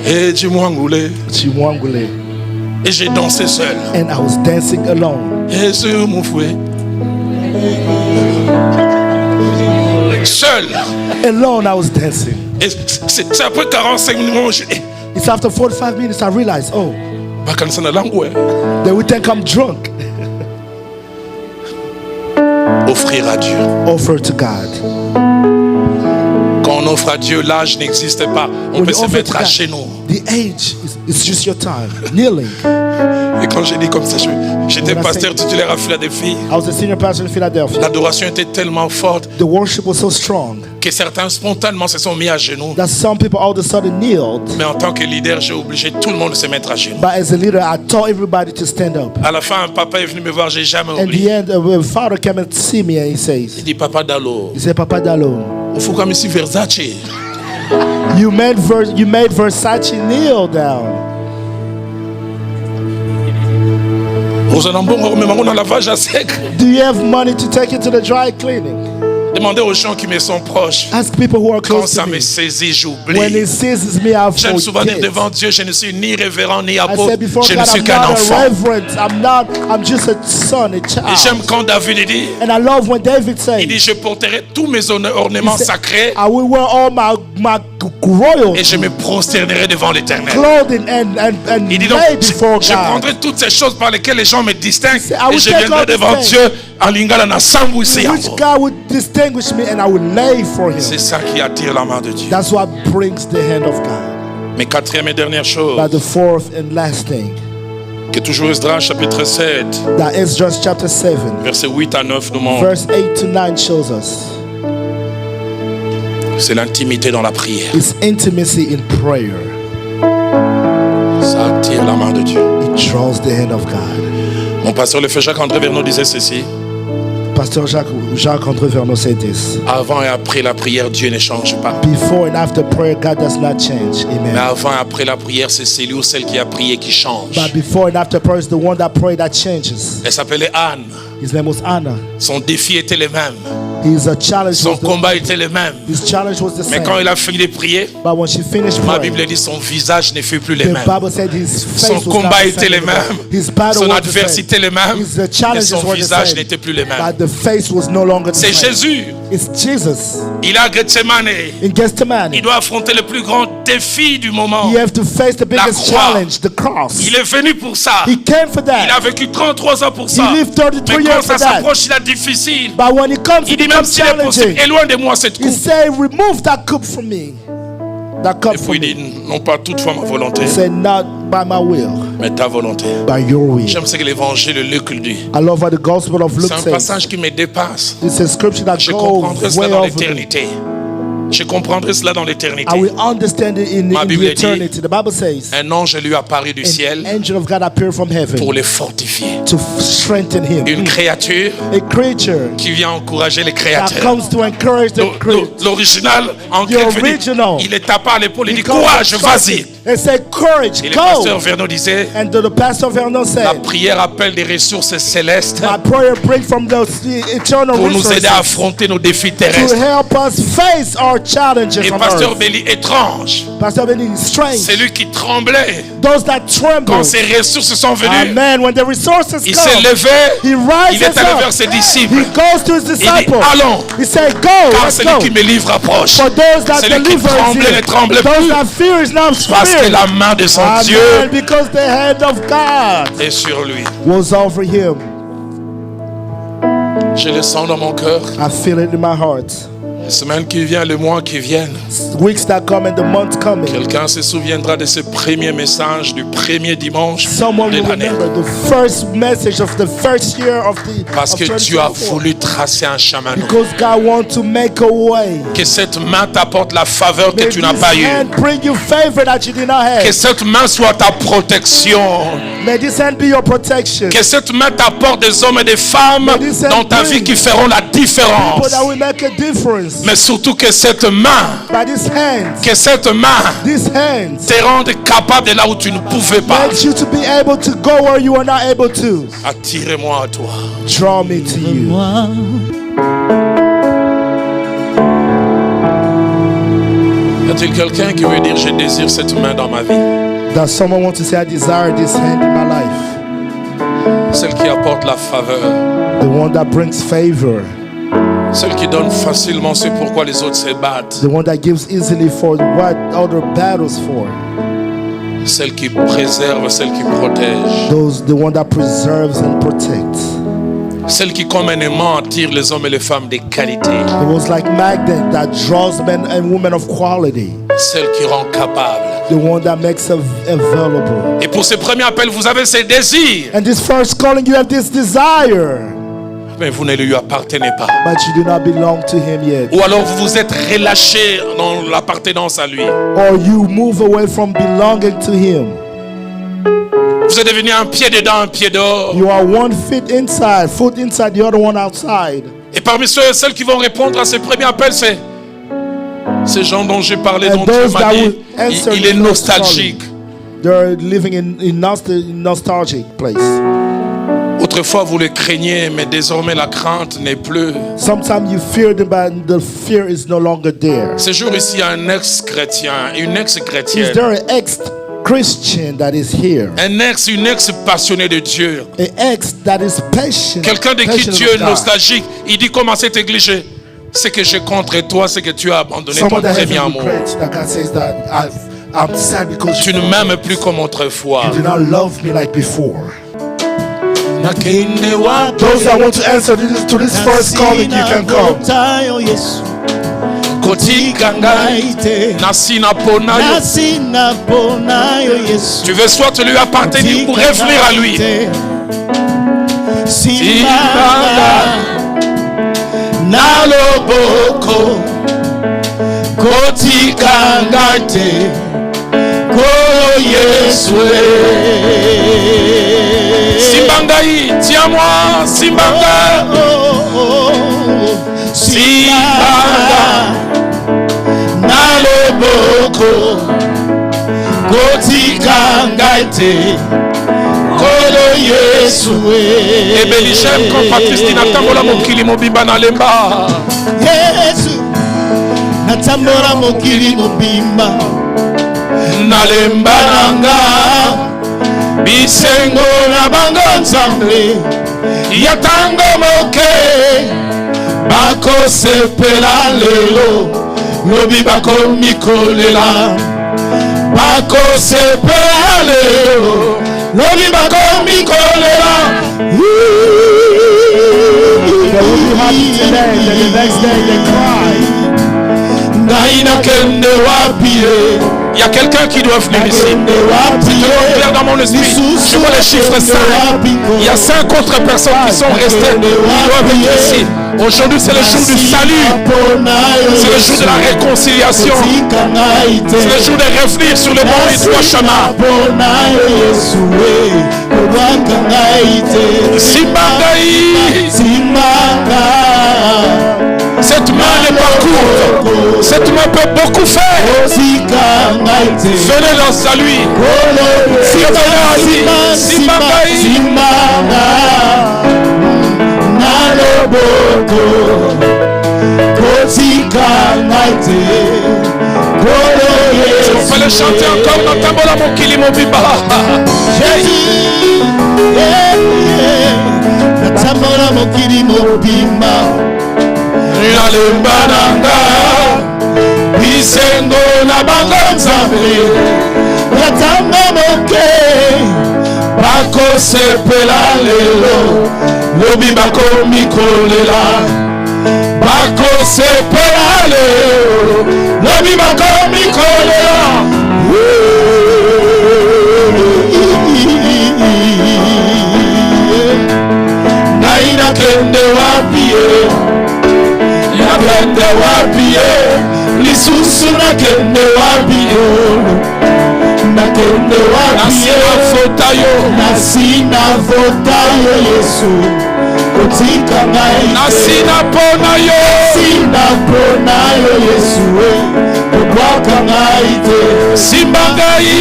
Hey Jimwangule. Chiwangule. Et j'ai dansé seul. And I was dancing alone. Et sur mon fouet. Seul. Alone, I was dancing. Et c'est après 45 minutes. It's after 45 minutes I realized, oh, Bakanisa na langue. then we think I'm drunk. Offrir à Dieu. Offer to God. Quand on offre à Dieu, l'âge n'existe pas. On When peut you se offer mettre to à God, genoux. the age is just your time. Kneeling. Et quand j'ai dit comme ça, j'étais When I pasteur say- titulaire à Philadelphie. I was a senior pastor in Philadelphia. L'adoration était tellement forte The worship was so strong que certains spontanément se sont mis à genoux. that some people all of a sudden kneeled. Mais en tant que leader, j'ai obligé tout le monde de se mettre à genoux. But as a leader, I told everybody to stand up. À la fin, un papa est venu me voir, j'ai jamais And oublié. the end, a father came and see me and he Il says, dit, Papa Dalo, he said, Papa Dalo, il faut comme ici Versace. you made Versace kneel down. Aux Anambongo, mais on a lavage à sec. Do you have money to take it to the dry cleaning? Demandez aux gens qui me sont proches. Ask people who are Quand close ça to me me. saisit, When j'oublie. it seizes me, I J'aime souvent dire forget. devant Dieu, je ne suis ni révérend ni I apôtre. said before Je ne God, suis I'm qu'un not a enfant. reverend. I'm just a son, a Et child. j'aime quand David dit, And I love when David il dit, says, je porterai tous mes ornements he said, sacrés I will wear all my et royalty, je me prosternerai devant l'Éternel. clothing and Il dit donc, lay before je God. prendrai toutes ces choses par lesquelles les gens me distinguent I will et je take viendrai all these devant things. Dieu en lingala na sambu isi Which yango. God would distinguish me and I will lay for him. C'est ça qui attire la main de Dieu. That's what brings the hand of God. Mais quatrième et dernière chose, But the fourth and last thing, que toujours Esdras chapitre 7, that Esdras chapter 7, versets 8 à 9 nous montre, verse 8 to 9 shows us, c'est l'intimité dans la prière. is intimacy in prayer. Ça attire la main de Dieu. It draws the hand of God. Mon pasteur le fait Jacques-André Vernon disait ceci, Pasteur Jacques-André Vernon said this. Avant et après la prière, Dieu ne change pas. Before and after prayer, God does not change. Mais Amen. avant et après la prière, c'est celui ou celle qui a prié qui change. But before and after prayer is the one that prayed that changes. Elle s'appelait Anne. His name was Anna. Son défi était le même. His challenge Son was combat était le même. his challenge was the Mais same. quand il a fini de prier, But when she finished ma praying, Bible dit son visage ne fut plus le the même. Bible said his face Son was not combat the était same le anymore. même. His battle Son was the adversité same. le même. His Mais challenges son were the visage same. n'était plus le même. But the face was no longer the C'est same. Jésus. It's Jesus. Il a Gethsemane. In Gethsemane, Il doit affronter le plus grand défi du moment. you have to face the biggest croix. challenge, the cross. Il est venu pour ça. He came for Il a that. vécu 33 ans pour ça. He lived 33 Mais quand years ça for that. s'approche, il est difficile. But when it comes, Il it dit même becomes s'il est possible, challenging. éloigne de moi cette He coupe. said, remove that cup from me. That cup Et from puis il me. dit, non pas toutefois ma volonté, He said, not by my will, mais ta volonté. by your will. J'aime ce que l'évangile de Luc le dit. I love what the Gospel of Luke C'est un says. passage qui me dépasse. It's a scripture that Je goes comprendrai cela way dans over me. l'éternité. Je comprendrai cela dans l'éternité. I will understand it in Ma the Bible dit, eternity. The Bible says, Un ange lui apparut du an ciel angel of God appeared from heaven pour les fortifier. to strengthen him. Une créature A creature qui vient encourager les that créateurs. comes to encourage the creature. L'original en The grec, original. il est tapé à l'épaule, il dit He comes courage, to vas-y. and say, courage, Et le pasteur go. Vernon disait, And the pastor Vernon la said, prière appelle des ressources célestes my prayer brings from the eternal pour nous resources aider à affronter nos défis to terrestres. help us face our challenges Et on pasteur earth. Béli, étrange, Pastor Benny is strange. c'est lui qui tremblait Those that tremble. quand ces ressources sont venues. Amen. When the resources Il come, s'est levé, he il rises est allé up. vers ses disciples. He goes to his Il dit, disciples. allons, He said, go, car let's celui go. qui me livre approche. For those that Celui qui deliver is tremblait ne here. tremble Those plus, that fear is not parce que fear. la main de son Amen. Dieu Because the hand of God est sur lui. was over him. Je le sens dans mon cœur. I feel it in my heart. Les semaines qui viennent, les mois qui viennent, Weeks that come and the months coming. quelqu'un se souviendra de ce premier message du premier dimanche Someone de will l'année. remember the first message of the first year of the Parce of que Dieu a 2024. voulu tracer un chemin nouveau. Because God wants to make a way. Que cette main t'apporte la faveur que May tu n'as this pas eue. hand bring you favor that you did not Que have. cette main soit ta protection. May this hand be your protection. Que cette main t'apporte des hommes et des femmes May this hand dans ta bring vie qui feront la People différence. that will make a difference. Mais surtout que cette main, By this hand, te rende capable de là où tu ne pouvais pas. makes you to be able to go where you are not able to. Attirez-moi à toi. Draw me to you. Y a-t-il quelqu'un qui veut dire je désire cette main dans ma vie? Does someone want to say, I desire this hand in my life? Celle qui apporte la faveur. The one that brings favor. Celle qui donne facilement ce pourquoi les autres se battent. The one that gives easily for what other battles for. Celle qui préserve, celle qui protège. The one that preserves and protects. Celle qui comme un aimant attire les hommes et les femmes de qualité. It was like magnet that draws men and women of quality. Celle qui rend capable. The one that makes available. Et pour ce premier appel, vous avez ces désirs. And this first calling, you have this desire. Mais vous ne lui appartenez pas. But you do not belong to him yet. Ou alors vous vous êtes relâché dans l'appartenance à lui. Or you move away from belonging to him. Vous êtes devenu un pied dedans, un pied dehors. You are one foot inside, the other one outside. Et parmi ceux et celles qui vont répondre à ce premier appel, c'est ces gens dont j'ai parlé, And dont Dieu those m'a that dit, will answer il the est first nostalgique. They're living in nostalgic place. Autrefois, vous le craigniez, mais désormais, la crainte n'est plus. Sometimes you fear them, but the fear is no longer there. Ce jour ici, il y a un ex-chrétien, une Is ex-chrétienne, there an ex-Christian that is here? une ex-passionnée de Dieu. An ex that is patient. Quelqu'un de qui patient Dieu of est God. nostalgique. Il dit comme à cette église, ce que j'ai contre toi, c'est que tu as abandonné ton Someone that premier has amour. regrets that God says that I'm sad because Tu ne m'aimes plus comme autrefois. you do not love me like before. Those that want to answer to this first calling, you can come. Tu veux soit te lui appartenir pour revenir à lui. Naloboko kotikangate koyo Yeswe Simbangaï, tiens-moi, Simbanga. loboko kotika ngai te kolo Yesu Ebelichem comme Patrice natambola mokili mobimba na lemba. Yesu natambola mokili mobimba na lemba nanga bisengo na bango nzambe ya tango moke bakosepela lelo lobi bakomikolela bakosepela lelo lobi bakomikolela. They will be happy today, then the next day they cry. Ngai nakende wapi Il y a quelqu'un qui doit venir ici. C'est tellement clair dans mon esprit. Je vois les chiffres 5. Il y a 5 autres personnes qui sont restées. Ils doivent venir ici. Aujourd'hui, c'est le jour du salut. C'est le jour de la réconciliation. C'est le jour de revenir sur le bon et droit chemin. Simbangaï. Cette main n'est pas courte. Cette main peut beaucoup faire. Venez dans à lui. On peut le chanter encore dans Tambola Mokili Mobimba. Tambola Mokili Mobimba. La lemba nanga bisengo na bango nzambe ya tango moke bakosepela lelo lobi bakomikolela bakosepela lelo lobi bakomikolela. Ngai nakende wapi nakende wapi lisusu nakende wapi nakende wapi nasina vota yo Yesu kotika ngai nasina pona yo Yesu kokwaka ngai te simba ngai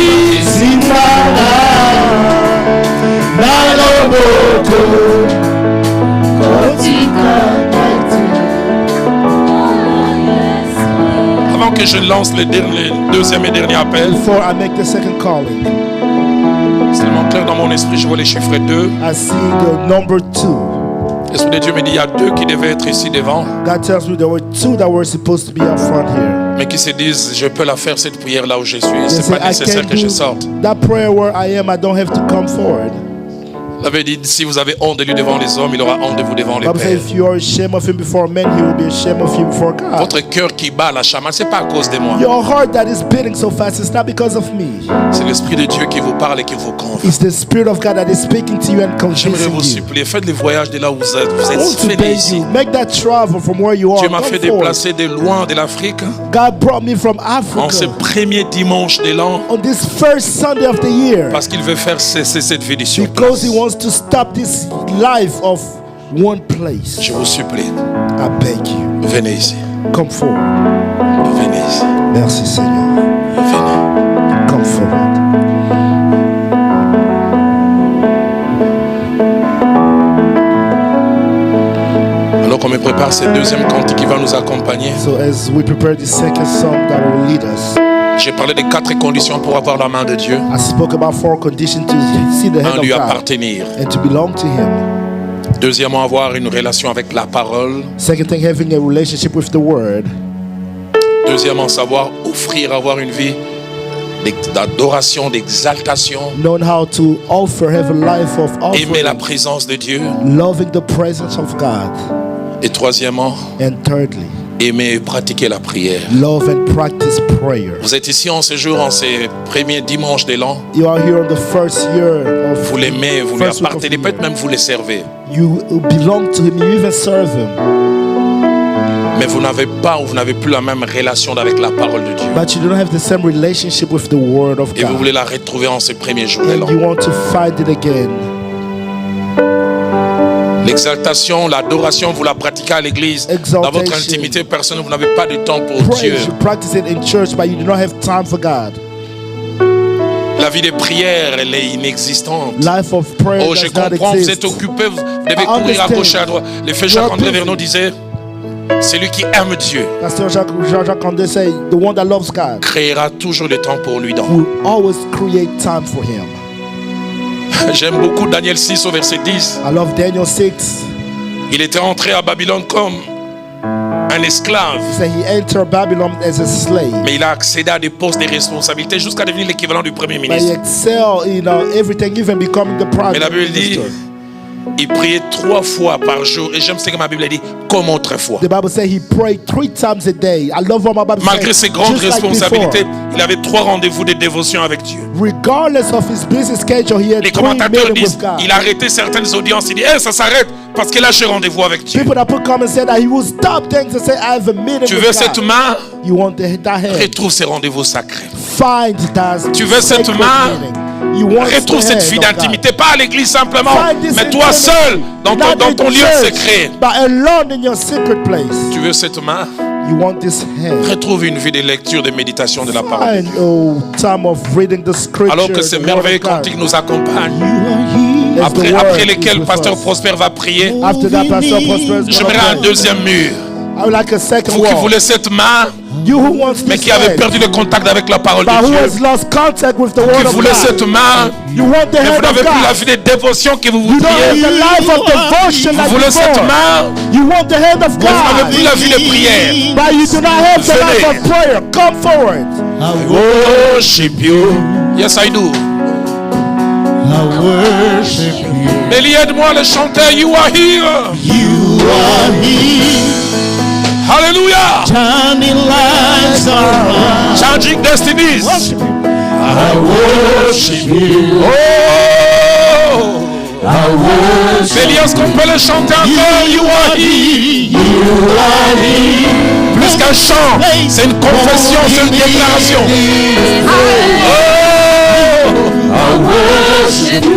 na loboko kotika ngai te. Avant que je lance le deuxième et dernier appel, Before I make the second calling, c'est tellement clair dans mon esprit, je vois les chiffres 2. I see the number 2. L'Esprit de Dieu me dit il y a 2 qui devaient être ici devant, God tells me there were 2 that were supposed to be up front here. mais qui se disent je peux la faire cette prière là où je suis. They C'est say, pas I nécessaire can't que je do sorte. that prayer where I am. I don't have to come forward. Il avait dit si vous avez honte de lui devant les hommes, il aura honte de vous devant les Bible says, pères. if you are ashamed of him before men, he will be ashamed of you before God. Votre cœur qui bat la chamade, c'est pas à cause de moi. Your heart that is beating so fast, it's not because of me. C'est l'Esprit de Dieu qui vous parle et qui vous convainc. It's the Spirit of God that is speaking to you and J'aimerais convincing vous you. supplier, faites le voyage de là où vous êtes. Vous I êtes want to venus beg ici. you, make that travel from where you are. Dieu m'a Come fait forward. déplacer de loin de l'Afrique God brought me from en ce Africa premier dimanche de l'an on this first Sunday of the year parce qu'il veut faire cesser cette vie sur because place. he wants to stop this life of one place. Je vous supplie, I beg you, venez ici. come forward. Venez ici. Merci Seigneur. Venez. Come forward. Alors qu'on me prépare ce deuxième cantique qui va nous accompagner, So as we prepare the second song that will lead us, j'ai parlé de 4 conditions pour avoir la main de Dieu. I spoke about 4 conditions to see the hand Un, of lui God appartenir. and to belong to Him. Deuxièmement, avoir une relation avec la parole. Second thing, having a relationship with the Word. Deuxièmement, savoir offrir, avoir une vie d'adoration, d'exaltation. Knowing how to offer, have a life of Aimer la offering, présence de Dieu. loving the presence of God. Et troisièmement, And thirdly, aimer et pratiquer la prière. love and practice prayer. Vous êtes ici en ce jour, en ces premiers dimanches de l'an. You are here on the first year of Vous l'aimez, vous lui first week of appartenez, the peut-être year. même vous le servez. You belong to Him, you even serve Him. Mais vous n'avez pas ou vous n'avez plus la même relation avec la parole de Dieu. But you don't have the same relationship with the Word of Et vous God. voulez la retrouver en ces premiers jours de And l'an. you want to find it again. L'exaltation, l'adoration, vous la pratiquez à l'église. Dans votre intimité personnelle, vous n'avez pas de temps pour Dieu. Praise, you practice it in church, but you do not have time for God. La vie de prière, elle est inexistante. Life of prayer Oh, je does not comprends, vous êtes exist. occupé, vous devez courir à gauche et à droite. Le frère Jacques-André Vernon disait, celui qui aime Dieu Pastor Jacques André say, the one that loves God créera toujours le temps pour lui dans. will always create time for him. J'aime beaucoup Daniel 6 au verset 10. I love Daniel 6. Il était entré à Babylone comme un esclave, He said he entered Babylon as a slave. mais il a accédé à des postes de responsabilité jusqu'à devenir l'équivalent du premier But he ministre. excelled in everything, even becoming the prime Mais la Bible dit, minister. il priait 3 fois par jour. Et j'aime ce que ma Bible dit, comme autrefois. The Bible says he prayed 3 times a day. I love what my Bible Malgré says. ses grandes Just like responsabilités, before. il avait 3 rendez-vous de dévotion avec Dieu. Regardless of his busy schedule, he had Les 3 commentateurs meetings disent, with God. il a arrêté certaines audiences. Il dit, hey, ça s'arrête parce que là j'ai rendez-vous avec Dieu. People that put comments say that he will stop things and say, I have a meeting Tu with veux God. cette main? You want that hand? Retrouve ces rendez-vous sacrés. Find that Tu veux cette sacred main? meeting. You want Retrouve the cette hand vie of God. d'intimité, pas à l'église simplement, Find this mais toi intimacy, seul, dans not ton in lieu church, secret. but alone in your secret place. Tu veux cette main? You want this hand. Retrouve une vie de lecture, de méditation de la parole. Find time of reading the scripture. Alors que ces the word merveilleux of God. cantiques nous accompagnent, As the après word lesquels is with Pasteur us. Prosper va prier, After that, Pastor Prosper is j'aimerais gonna un pray. deuxième mur. I would like a second Vous qui wall. voulez cette main, You who wants mais this qui avez hand, perdu le contact avec la parole but de who Dieu, has lost contact with the qui word of voulez cette God. main, You want the mais vous hand of n'avez plus la God. vie de dévotion que vous You don't have voudriez. the life of devotion Vous like voulez cette before. main, You want the hand of mais vous n'avez God, plus la vie de prière. but you do not have the Venez. life of prayer. Come forward. Worship you. Yes, I do. Nelly, aide-moi à le chanter. You are here. You are here, Hallelujah. shining lights around. Changing destinies. I worship you. Oh. I worship Nelly, est-ce qu'on peut le chanter encore? You are here. you. Are here. Plus qu'un chant, c'est une confession, c'est une déclaration. Oh. I worship you.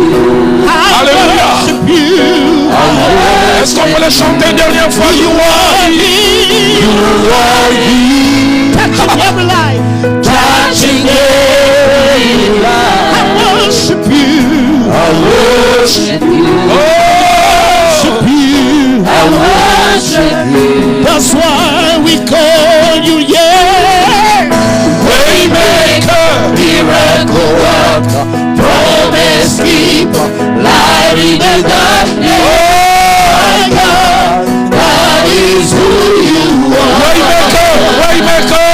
Alléluia. You Est-ce qu'on peut le chanter une dernière fois? You are here. are here, Touching every life. touching every life. I worship you. I worship you. Oh. I worship you. That's why we call you, yeah. Waymaker. Miracle worker, promise keeper, light in the darkness. My God, that is who you are. Waymaker. Waymaker.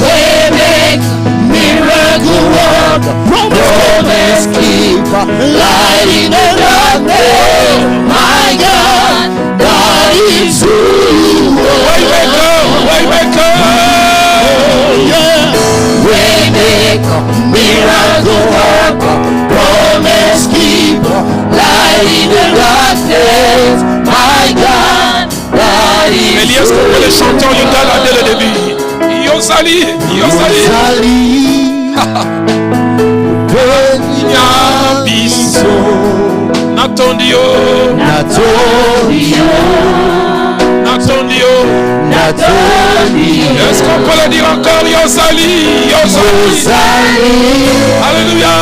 Waymaker, miracle worker, promise keeper, light in the darkness. My God, that is who you are. Waymaker. Waymaker. Waymaker, miracle worker, promise keeper, light in the darkness. My God, that is Nelly, est-ce qu'on peut le chanter en lingala dès le début? Yosali. Yosali. Nyabiso. Natondio. Natondio. Est-ce qu'on peut le dire encore? Yosali. Yosali. Alléluia.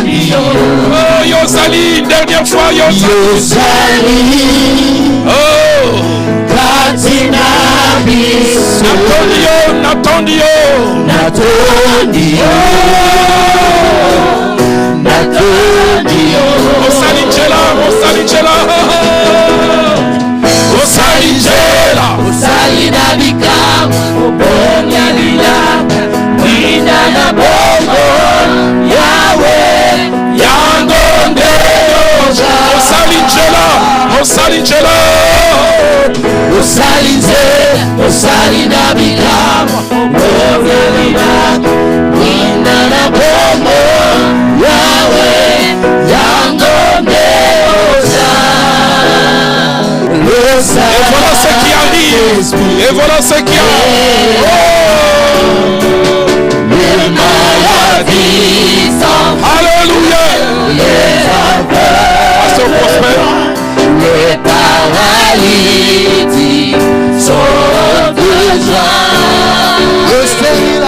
Oh, Yosali. Une dernière fois, Yosali. Oh. Natondio. Osalijela. Osalijela. Et voilà ce qui arrive. Et voilà ce qu'il y a. Les maladies s'en vont. Alléluia. Pasteur Prosper. Les paralytiques sont de joie. Les stériles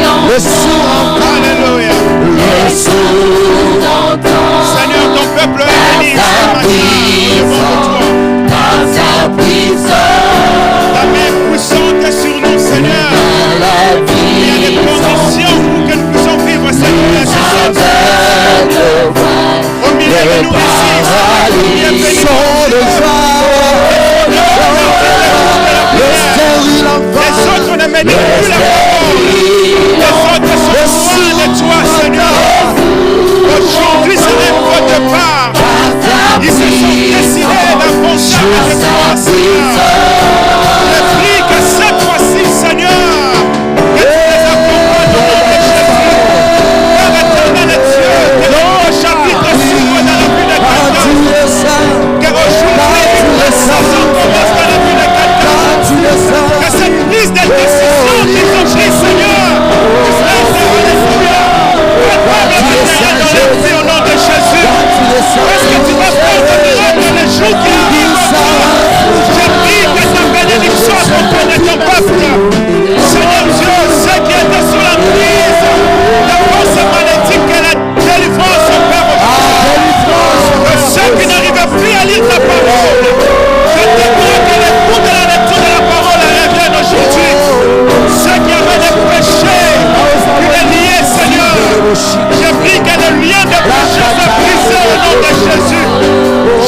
en Le sourd, alléluia. les sourds entendent. Seigneur, ton peuple est béni. Par sa puissance, Ta main puissante est sur nous, Seigneur. Il y a des conditions pour que nous puissions vivre cette relation. Au milieu de nous ici, les autres ne méritent plus la parole. Les autres sont loin de toi, Seigneur. Aujourd'hui, c'est un peu de part. Ils se sont décidés d'avancer avec toi, Seigneur. Je prie que cette fois-ci, Seigneur, que tu les accompagnes au nom de Jésus. Père éternel et Dieu, que le chapitre s'ouvre dans la vie de quelqu'un. Que aujourd'hui, la saison commence dans la vie de quelqu'un. Que cette prise de décision qu'ils ont prise, Seigneur, tu seras alléluia. Capable de dans leur vie au nom de Jésus. Parce que tu vas faire de miracles dans les jours qui arrivent. Je prie que ta bénédiction accompagne ton peuple. Seigneur Dieu, ceux qui étaient sous la prise de force malédique et la délivrance au Père aujourd'hui. Que ceux qui n'arrivaient plus à lire ta parole, je déclare que les coups de la lecture de la parole reviennent aujourd'hui. Ceux qui avaient des péchés, qui les liaient, Seigneur, je prie que le lien de péché soit brisé au nom de Jésus.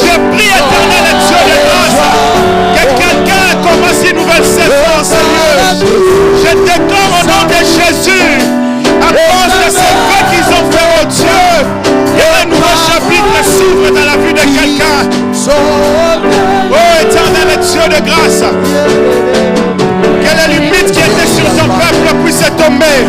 Je prie, éternel et Dieu de grâce, que quelqu'un commence une nouvelle saison, Seigneur. Je déclare au nom de Jésus, à cause de ces faits qu'ils ont fait au Dieu, que un nouveau chapitre s'ouvre dans la vie de quelqu'un. Oh, éternel et Dieu de grâce, que les limites qui étaient sur ton peuple puissent tomber.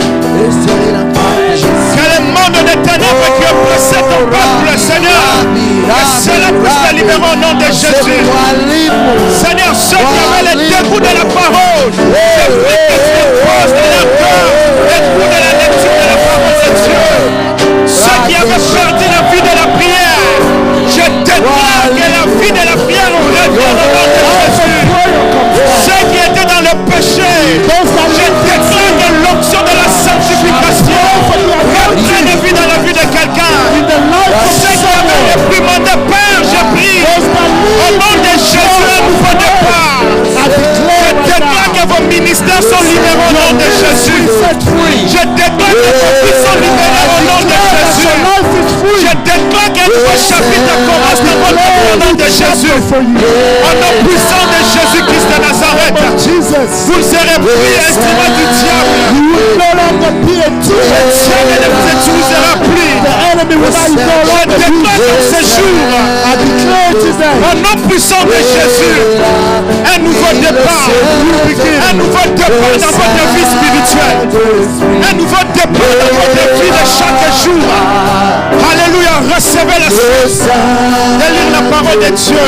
Que le monde des ténèbres qui oppressait ton peuple, Seigneur, que cela puisse te libérer au nom de Jésus. Seigneur, ceux qui avaient le dégoût de la parole, je prie que tu poses de leur cœur le goût de la lecture de la parole de Dieu. Ceux qui avaient perdu la vie de la prière, je déclare que la vie de la prière revient au nom de Jésus. Ceux qui étaient dans le péché, je déclare que l'onction de la sanctification reprenne vie dans la vie de quelqu'un. Ceux qui avaient réprimandé, Père, je prie, au nom de Jésus, un nouveau départ. Je déclare que vos ministères sont libérés au nom de Jésus. Je déclare que vos fils sont libérés au nom de Jésus. Je déclare qu'un nouveau chapitre commence dans votre vie au nom de Jésus. Au nom puissant de Jésus-Christ de Nazareth, vous ne serez plus instrument du diable. Le diable ne vous utilisera plus. Je déclare dans ce jour, au nom puissant de Jésus, un nouveau départ. Un nouveau départ dans votre vie spirituelle. Un nouveau départ dans votre vie de chaque jour. Alléluia. Recevez la source de lire la parole de Dieu.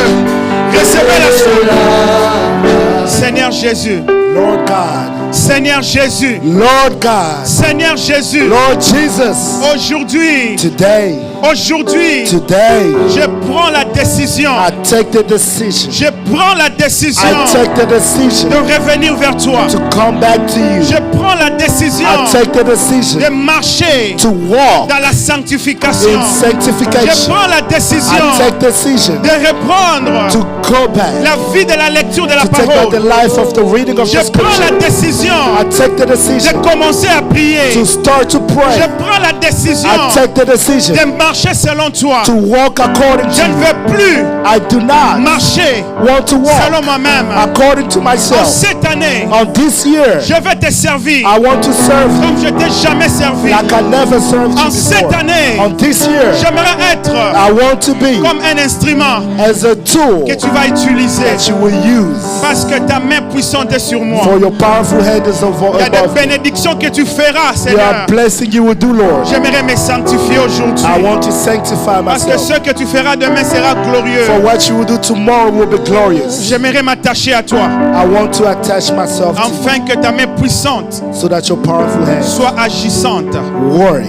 Recevez la source. Seigneur Jésus. Lord God. Seigneur Jésus. Lord God. Seigneur Jésus. Lord Jesus. Aujourd'hui. Today. Aujourd'hui. Today. Je prends la décision. I take the decision. Je prends la décision. I take the decision. De revenir vers toi. To come back to you. Je prends la décision. I take the decision. De marcher. To walk. Dans la sanctification. In sanctification. Je prends la décision. I take decision. De reprendre. To go back. La vie de la lecture de la to take back parole. the life of the reading of Je the prends scripture. la décision. I take the decision. De commencer à prier. To start to pray. Je prends la décision. I take the decision. De marcher selon toi. To walk according Je to ne you. veux plus I do not marcher want to walk selon moi-même. according to En myself. cette année, On this year, je vais te servir I want to serve you comme je t'ai jamais servi. like I never served En you cette before. année, On this year, j'aimerais être I want to be comme un instrument as a tool que tu vas utiliser that you will use parce que ta main puissante est sur moi. for your powerful hand is Il y a des above you. bénédictions que tu feras, There are Seigneur. blessings you will do, Lord. J'aimerais me sanctifier I aujourd'hui. want to sanctify Parce que myself. ce que tu feras demain sera For glorieux. what you will do tomorrow will be glorious. J'aimerais m'attacher à toi. I want to attach myself to Afin que ta main puissante you so that your powerful hands soit agissante work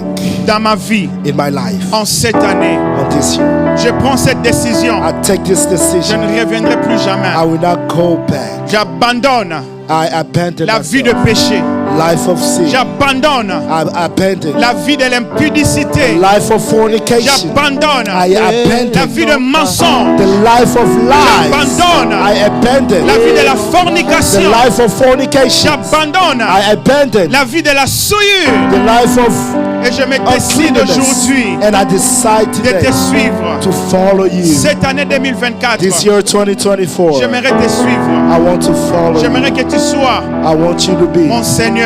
dans ma vie in my life en cette année. on this year. Je prends cette décision. I take this Je decision. ne reviendrai plus jamais. I will not go back. J'abandonne I abandon la vie de myself. péché. Life of sin. J'abandonne I abandon la vie de l'impudicité. life of fornication. J'abandonne I la abandon vie de mensonge. the life of lies. J'abandonne I abandon la vie de la the fornication. life of fornication. J'abandonne I abandon la vie de la souillure. the life of Et je me décide uncleanness. aujourd'hui And I decide de today te suivre. to follow you. Cette année 2024, This year 2024, j'aimerais te suivre. I want to follow you. J'aimerais que tu sois I want you to be mon Seigneur.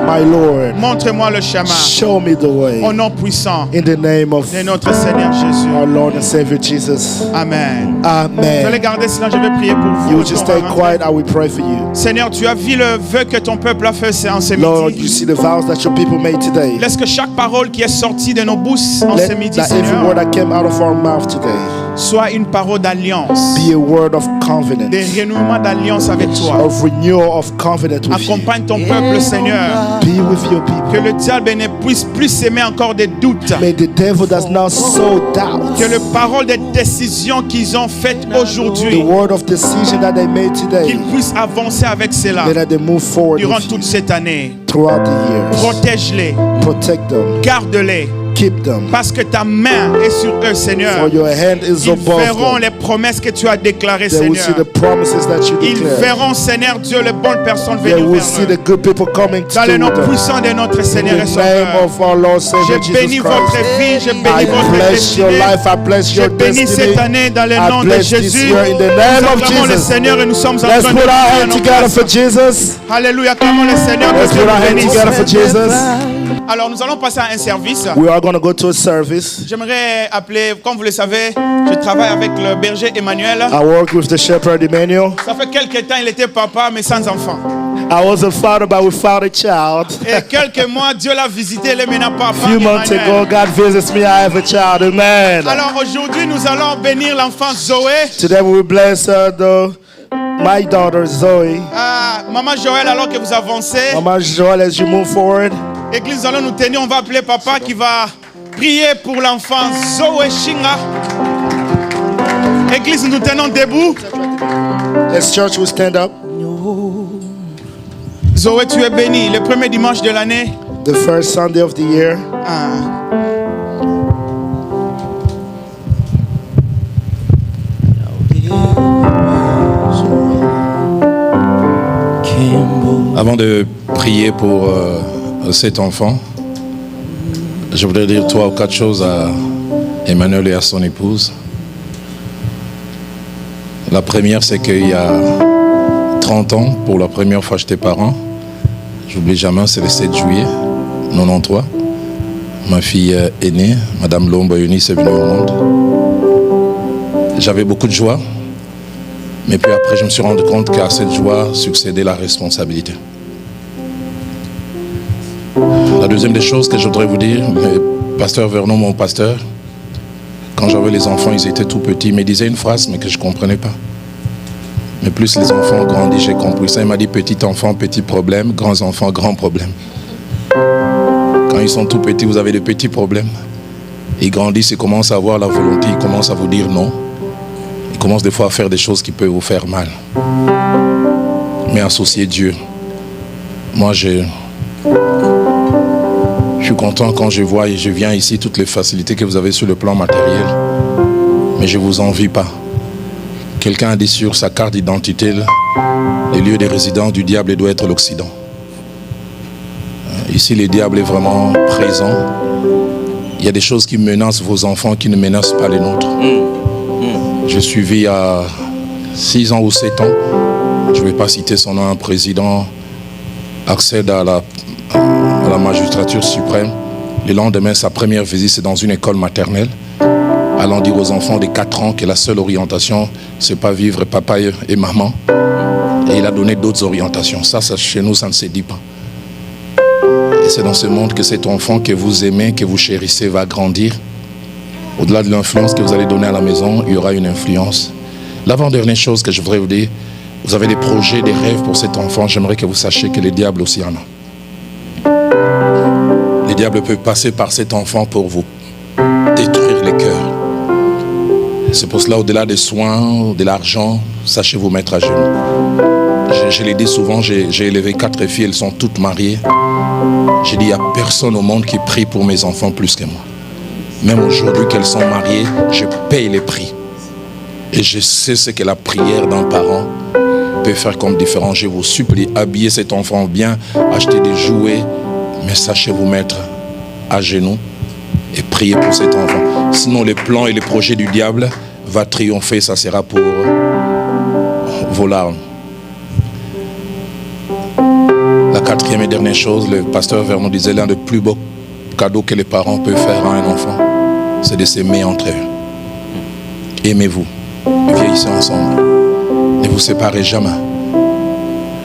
my Lord. Montre-moi le chemin. Show me the way. Au nom puissant In the name of de notre Seigneur Jésus. our Lord and Savior Jesus. Amen. Je vais Amen. garder silence, je vais prier pour vous. You will just stay quiet. I will pray for you. Seigneur, tu as vu le vœu que ton peuple a fait en ce Lord, you midi. see the vows that your people made today. Laisse que chaque parole qui est sortie de nos bouches en ce Let midi, that every Seigneur, word that came out of our mouth today soit une parole d'alliance, be a word of confidence, des renouements d'alliance avec toi. of renewal of confidence with you. Accompagne ton peuple, Seigneur. Be with your people. Que le diable ne puisse plus s'aimer encore des doutes. May the devil does not sow doubt. Que les paroles des décisions qu'ils ont faites The aujourd'hui, word of decision that they made today, qu'ils puissent avancer avec cela that they move forward durant with you toute cette année. throughout the years. Protège-les, Protect them. garde-les, Keep them. parce que ta main est sur eux, Seigneur. For your hand is Ils above verront them. les promesses que tu as déclarées, They will see Seigneur. the promises that you Ils declare. verront, Seigneur Dieu, les bonnes personnes They venir will vers see eux. the good people coming to Dans le nom them. puissant de notre In Seigneur et the name Sauveur. of our Lord Savior Je bénis Jesus votre Christ. vie, je I bénis votre bless your destinée. life. I bless Je your bénis destiny. cette année dans le I nom de bless this Jésus. year in the name Nous of acclamons le Jesus. Seigneur et nous sommes en Let's train de put our prier à hands nos together places. for Jesus. Alléluia, acclamons le Seigneur. Que Let's Dieu put our nous hands bénisse. together for Jesus. Alors nous allons passer à un service. We are going to go to a service. J'aimerais appeler, comme vous le savez, je travaille avec le berger Emmanuel. I work with the shepherd Emmanuel. Ça fait quelques temps, il était papa, mais sans enfant. I was a father, but without a child. Et quelques mois, Dieu l'a visité, il est maintenant papa. A few months ago, Emmanuel. God visits me. I have a child. Amen. Alors aujourd'hui, nous allons bénir l'enfant Zoé. Today we will bless my daughter Zoe. Maman Joël, alors que vous avancez, Mama Joel, as you move forward, Église, nous allons nous tenir. On va appeler papa qui va prier pour l'enfant Zoé Shinga. Église, nous nous tenons debout. as church will stand up. Zoé, tu es béni. Le premier dimanche de l'année. The first Sunday of the year. Avant de prier pour cet enfant, je voudrais dire 3 ou 4 choses à Emmanuel et à son épouse. La première, c'est qu'il y a 30 ans, pour la première fois, j'étais parent. J'oublie jamais, c'est le 7 juillet 93. Ma fille est née, Madame Lomba Eunice est venue au monde. J'avais beaucoup de joie, mais puis après, je me suis rendu compte qu'à cette joie succédait la responsabilité. La deuxième des choses que je voudrais vous dire, le pasteur Vernon, mon pasteur, quand j'avais les enfants, ils étaient tout petits, il me disait une phrase, mais que je ne comprenais pas. Mais plus les enfants ont grandi, j'ai compris ça. Il m'a dit petit enfant, petit problème, grands enfants, grand problème. Quand ils sont tout petits, vous avez de petits problèmes. Ils grandissent, ils commencent à avoir la volonté, ils commencent à vous dire non. Ils commencent des fois à faire des choses qui peuvent vous faire mal. Mais associez Dieu. Moi, je suis content quand je vois et je viens ici toutes les facilités que vous avez sur le plan matériel. Mais je ne vous envie pas. Quelqu'un a dit sur sa carte d'identité, le lieu de résidence du diable doit être l'Occident. Ici, le diable est vraiment présent. Il y a des choses qui menacent vos enfants qui ne menacent pas les nôtres. J'ai suivi il y a 6 ans ou 7 ans, je ne vais pas citer son nom, un président accède à la magistrature suprême. Le lendemain, sa première visite, c'est dans une école maternelle, allant dire aux enfants de 4 ans que la seule orientation, c'est pas vivre papa et maman, Et il a donné d'autres orientations. Ça, chez nous, ça ne se dit pas. Et c'est dans ce monde que cet enfant que vous aimez, que vous chérissez, va grandir. Au-delà de l'influence que vous allez donner à la maison, il y aura une influence. L'avant-dernière chose que je voudrais vous dire, vous avez des projets, des rêves pour cet enfant. J'aimerais que vous sachiez que le diable aussi en a. Le diable peut passer par cet enfant pour vous détruire les cœurs. C'est pour cela, au-delà des soins, de l'argent, sachez vous mettre à genoux. Je l'ai dit souvent, j'ai élevé 4 filles, elles sont toutes mariées. J'ai dit, il n'y a personne au monde qui prie pour mes enfants plus que moi. Même aujourd'hui qu'elles sont mariées, je paye les prix. Et je sais ce que la prière d'un parent peut faire comme différence. Je vous supplie, habillez cet enfant bien, achetez des jouets, mais sachez vous mettre à genoux et prier pour cet enfant. Sinon, les plans et les projets du diable vont triompher, ça sera pour vos larmes. La 4e et dernière chose, le pasteur Vernon disait, l'un des plus beaux cadeaux que les parents peuvent faire à un enfant, c'est de s'aimer entre eux. Aimez-vous, vieillissez ensemble. Ne vous séparez jamais.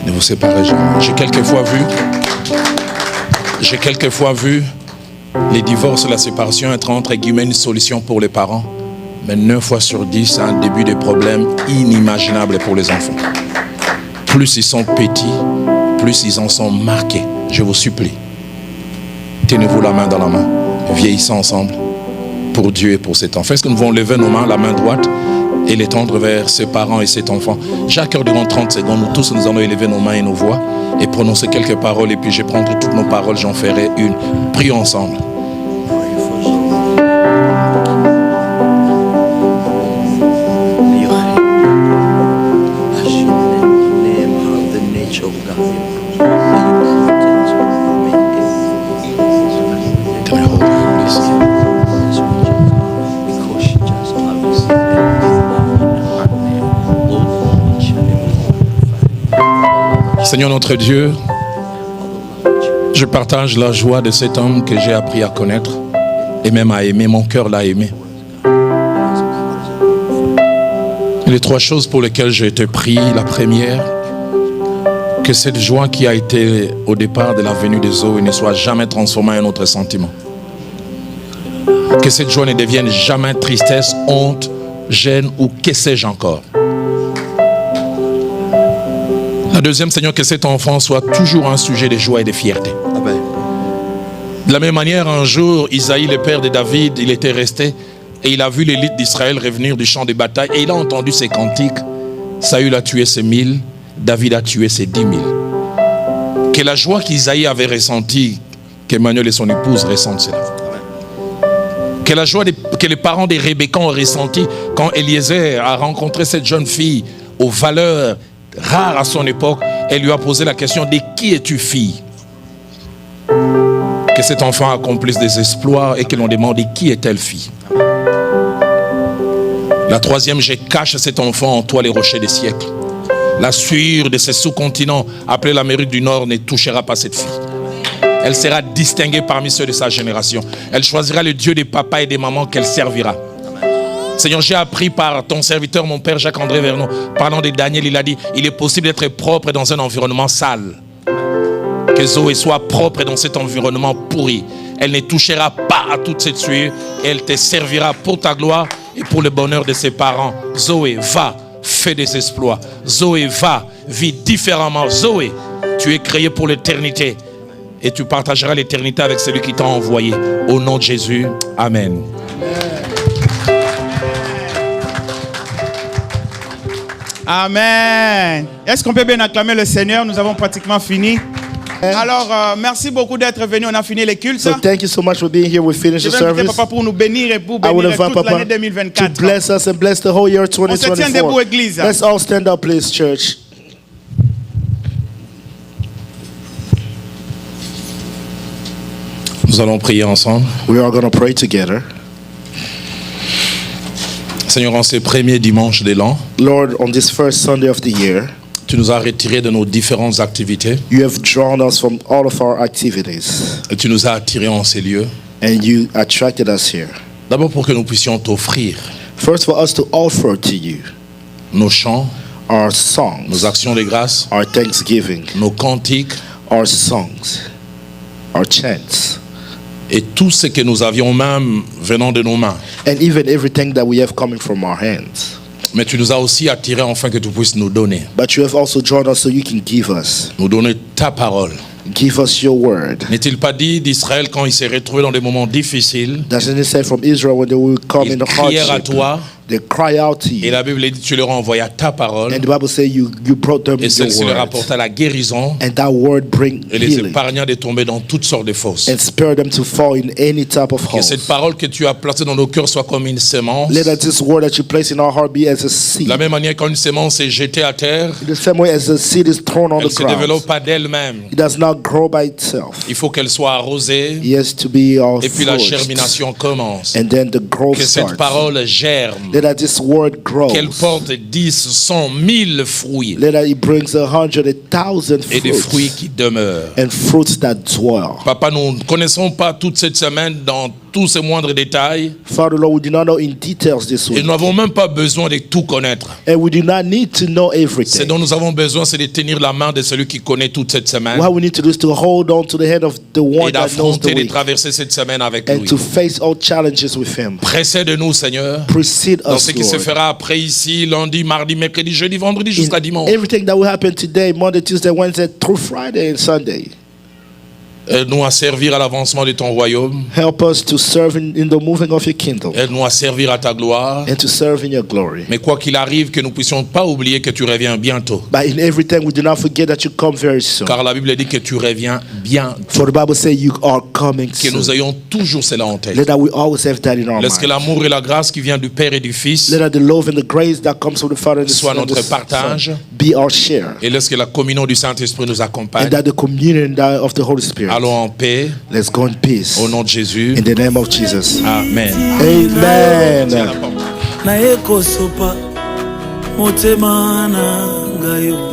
Ne vous séparez jamais. J'ai quelquefois vu les divorces, la séparation être entre guillemets une solution pour les parents. Mais 9 fois sur 10, c'est un début de problèmes inimaginables pour les enfants. Plus ils sont petits, plus ils en sont marqués. Je vous supplie. Tenez-vous la main dans la main. Vieillissez ensemble pour Dieu et pour cet enfant. Est-ce que nous devons lever nos mains, la main droite, et les tendre vers ses parents et cet enfant? J'ai à cœur durant 30 secondes, nous tous nous allons élever nos mains et nos voix et prononcer quelques paroles, et puis je prendrai toutes nos paroles, j'en ferai une. Prions ensemble. Seigneur notre Dieu, je partage la joie de cet homme que j'ai appris à connaître et même à aimer. Mon cœur l'a aimé. Les 3 choses pour lesquelles j'ai été pris, la première, que cette joie qui a été au départ de la venue de Zoé ne soit jamais transformée en un autre sentiment. Que cette joie ne devienne jamais tristesse, honte, gêne ou que sais-je encore. La deuxième, Seigneur, que cet enfant soit toujours un sujet de joie et de fierté. Amen. De la même manière, un jour, Isaïe, le père de David, il était resté et il a vu l'élite d'Israël revenir du champ de bataille et il a entendu ces cantiques. Saül a tué ses 1000, David a tué ses 10 000. Que la joie qu'Isaïe avait ressentie, qu'Emmanuel et son épouse ressentent cela. Que la joie que les parents de Rebecca ont ressentie quand Eliezer a rencontré cette jeune fille aux valeurs rare à son époque, elle lui a posé la question de qui es-tu fille? Que cet enfant accomplisse des exploits et que l'on demande de qui est-elle fille? La troisième, je cache cet enfant en toi les rochers des siècles. La sueur de ce sous-continent appelé l'Amérique du Nord ne touchera pas cette fille. Elle sera distinguée parmi ceux de sa génération. Elle choisira le Dieu des papas et des mamans qu'elle servira. Seigneur, j'ai appris par ton serviteur, mon père Jacques-André Vernon, parlant de Daniel, il a dit, il est possible d'être propre dans un environnement sale. Que Zoé soit propre dans cet environnement pourri. Elle ne touchera pas à toute cette sueur et elle te servira pour ta gloire et pour le bonheur de ses parents. Zoé, va, fais des exploits. Zoé, va, vis différemment. Zoé, tu es créé pour l'éternité et tu partageras l'éternité avec celui qui t'a envoyé. Au nom de Jésus, Amen. Amen. Est-ce qu'on peut bien acclamer le Seigneur? Nous avons pratiquement fini. Alors, merci beaucoup d'être venu. On a fini les cultes. So thank you so much for being here. We finished the Je vais inviter service. Papa pour nous bénir et pour I will bénir invite toute l'année Papa 2024. to bless us and bless the whole year On se tient debout, 2024. Église. Let's all stand up, please, church. Nous allons prier ensemble. We are going to pray together. Seigneur, en ces premiers dimanches de l'an, Lord, on this first Sunday of the year, tu nous as retirés de nos différentes activités you have drawn us from all of our activities et tu nous as attirés en ces lieux. and you attracted us here. D'abord pour que nous puissions t'offrir First, for us to offer to you nos chants, our songs, nos actions de grâce, our thanksgiving, nos cantiques our songs, our chants, et tout ce que nous avions même venant de nos mains. and even everything that we have coming from our hands. Mais tu nous as aussi attirés afin que tu puisses nous donner. But you have also drawn us so you can give us. Nous donner ta parole. Give us your word. N'est-il pas dit d'Israël quand il s'est retrouvé dans des moments difficiles, Doesn't it say from Israel when they will come in ils the crièrent à hardship, toi they cry out to et you. la Bible dit tu leur as envoyé ta parole And the Bible says you brought them et your celle-ci leur word. apporta la guérison And that word bring et les healing épargna de tomber dans toutes sortes de fausses. and spare them to fall in any type of Que hole. cette parole que tu as placée dans nos cœurs soit comme une sémence. Let this word that you place in our heart be as a seed. De la même manière, quand une sémence est jetée à terre, In the same way as the seed is thrown on elle ne the se ground, développe pas d'elle-même. it does not grow by itself. Il faut qu'elle soit arrosée It has to be et puis la first. germination commence. And then the growth Que cette starts. parole germe, Let that this word grows. qu'elle porte 10, 100, 1000 fruits Let that it brings 100, 1,000 et des fruits fruits qui demeurent. and fruits that dwell. Papa, nous ne connaissons pas toute cette semaine dans tous ces moindres détails Father Lord, we do not know in details this et week. nous n'avons même pas besoin de tout connaître. And we do not need to know Ce everything. dont nous avons besoin, c'est de tenir la main de celui qui connaît toute cette semaine What we need to do is to hold on to the hand of the one et that knows the d'affronter, de week traverser cette semaine avec and lui. to face all challenges with him. Précède-nous, Seigneur, Precede dans us, ce qui se Lord. fera après ici, lundi, mardi, mercredi, jeudi, vendredi, jusqu'à In dimanche. everything that will happen today, Monday, Tuesday, Wednesday, through Friday and Sunday. Aide-nous à servir à l'avancement de ton royaume. Help us to serve in the moving of your kingdom Aide-nous à servir à ta gloire. and to serve in your glory. Mais quoi qu'il arrive, que nous puissions pas oublier que tu reviens bientôt. But in everything, we do not forget that you come very soon. Car la Bible dit que tu reviens bientôt. For the Bible says you are coming Que nous soon. ayons toujours cela en tête. Let that we always have that in our Laisse que mind. l'amour et la grâce qui vient du Père et du Fils Let that the love and the grace that comes from the Father and the soit Son, and the notre partage. Son be our share. et laisse que la communion du Saint-Esprit nous accompagne. And that the communion of the Holy Spirit. Allons en paix Let's go in peace. au nom de Jésus. In the name of Jesus. Amen. Amen. naye kosopa motema na ngayo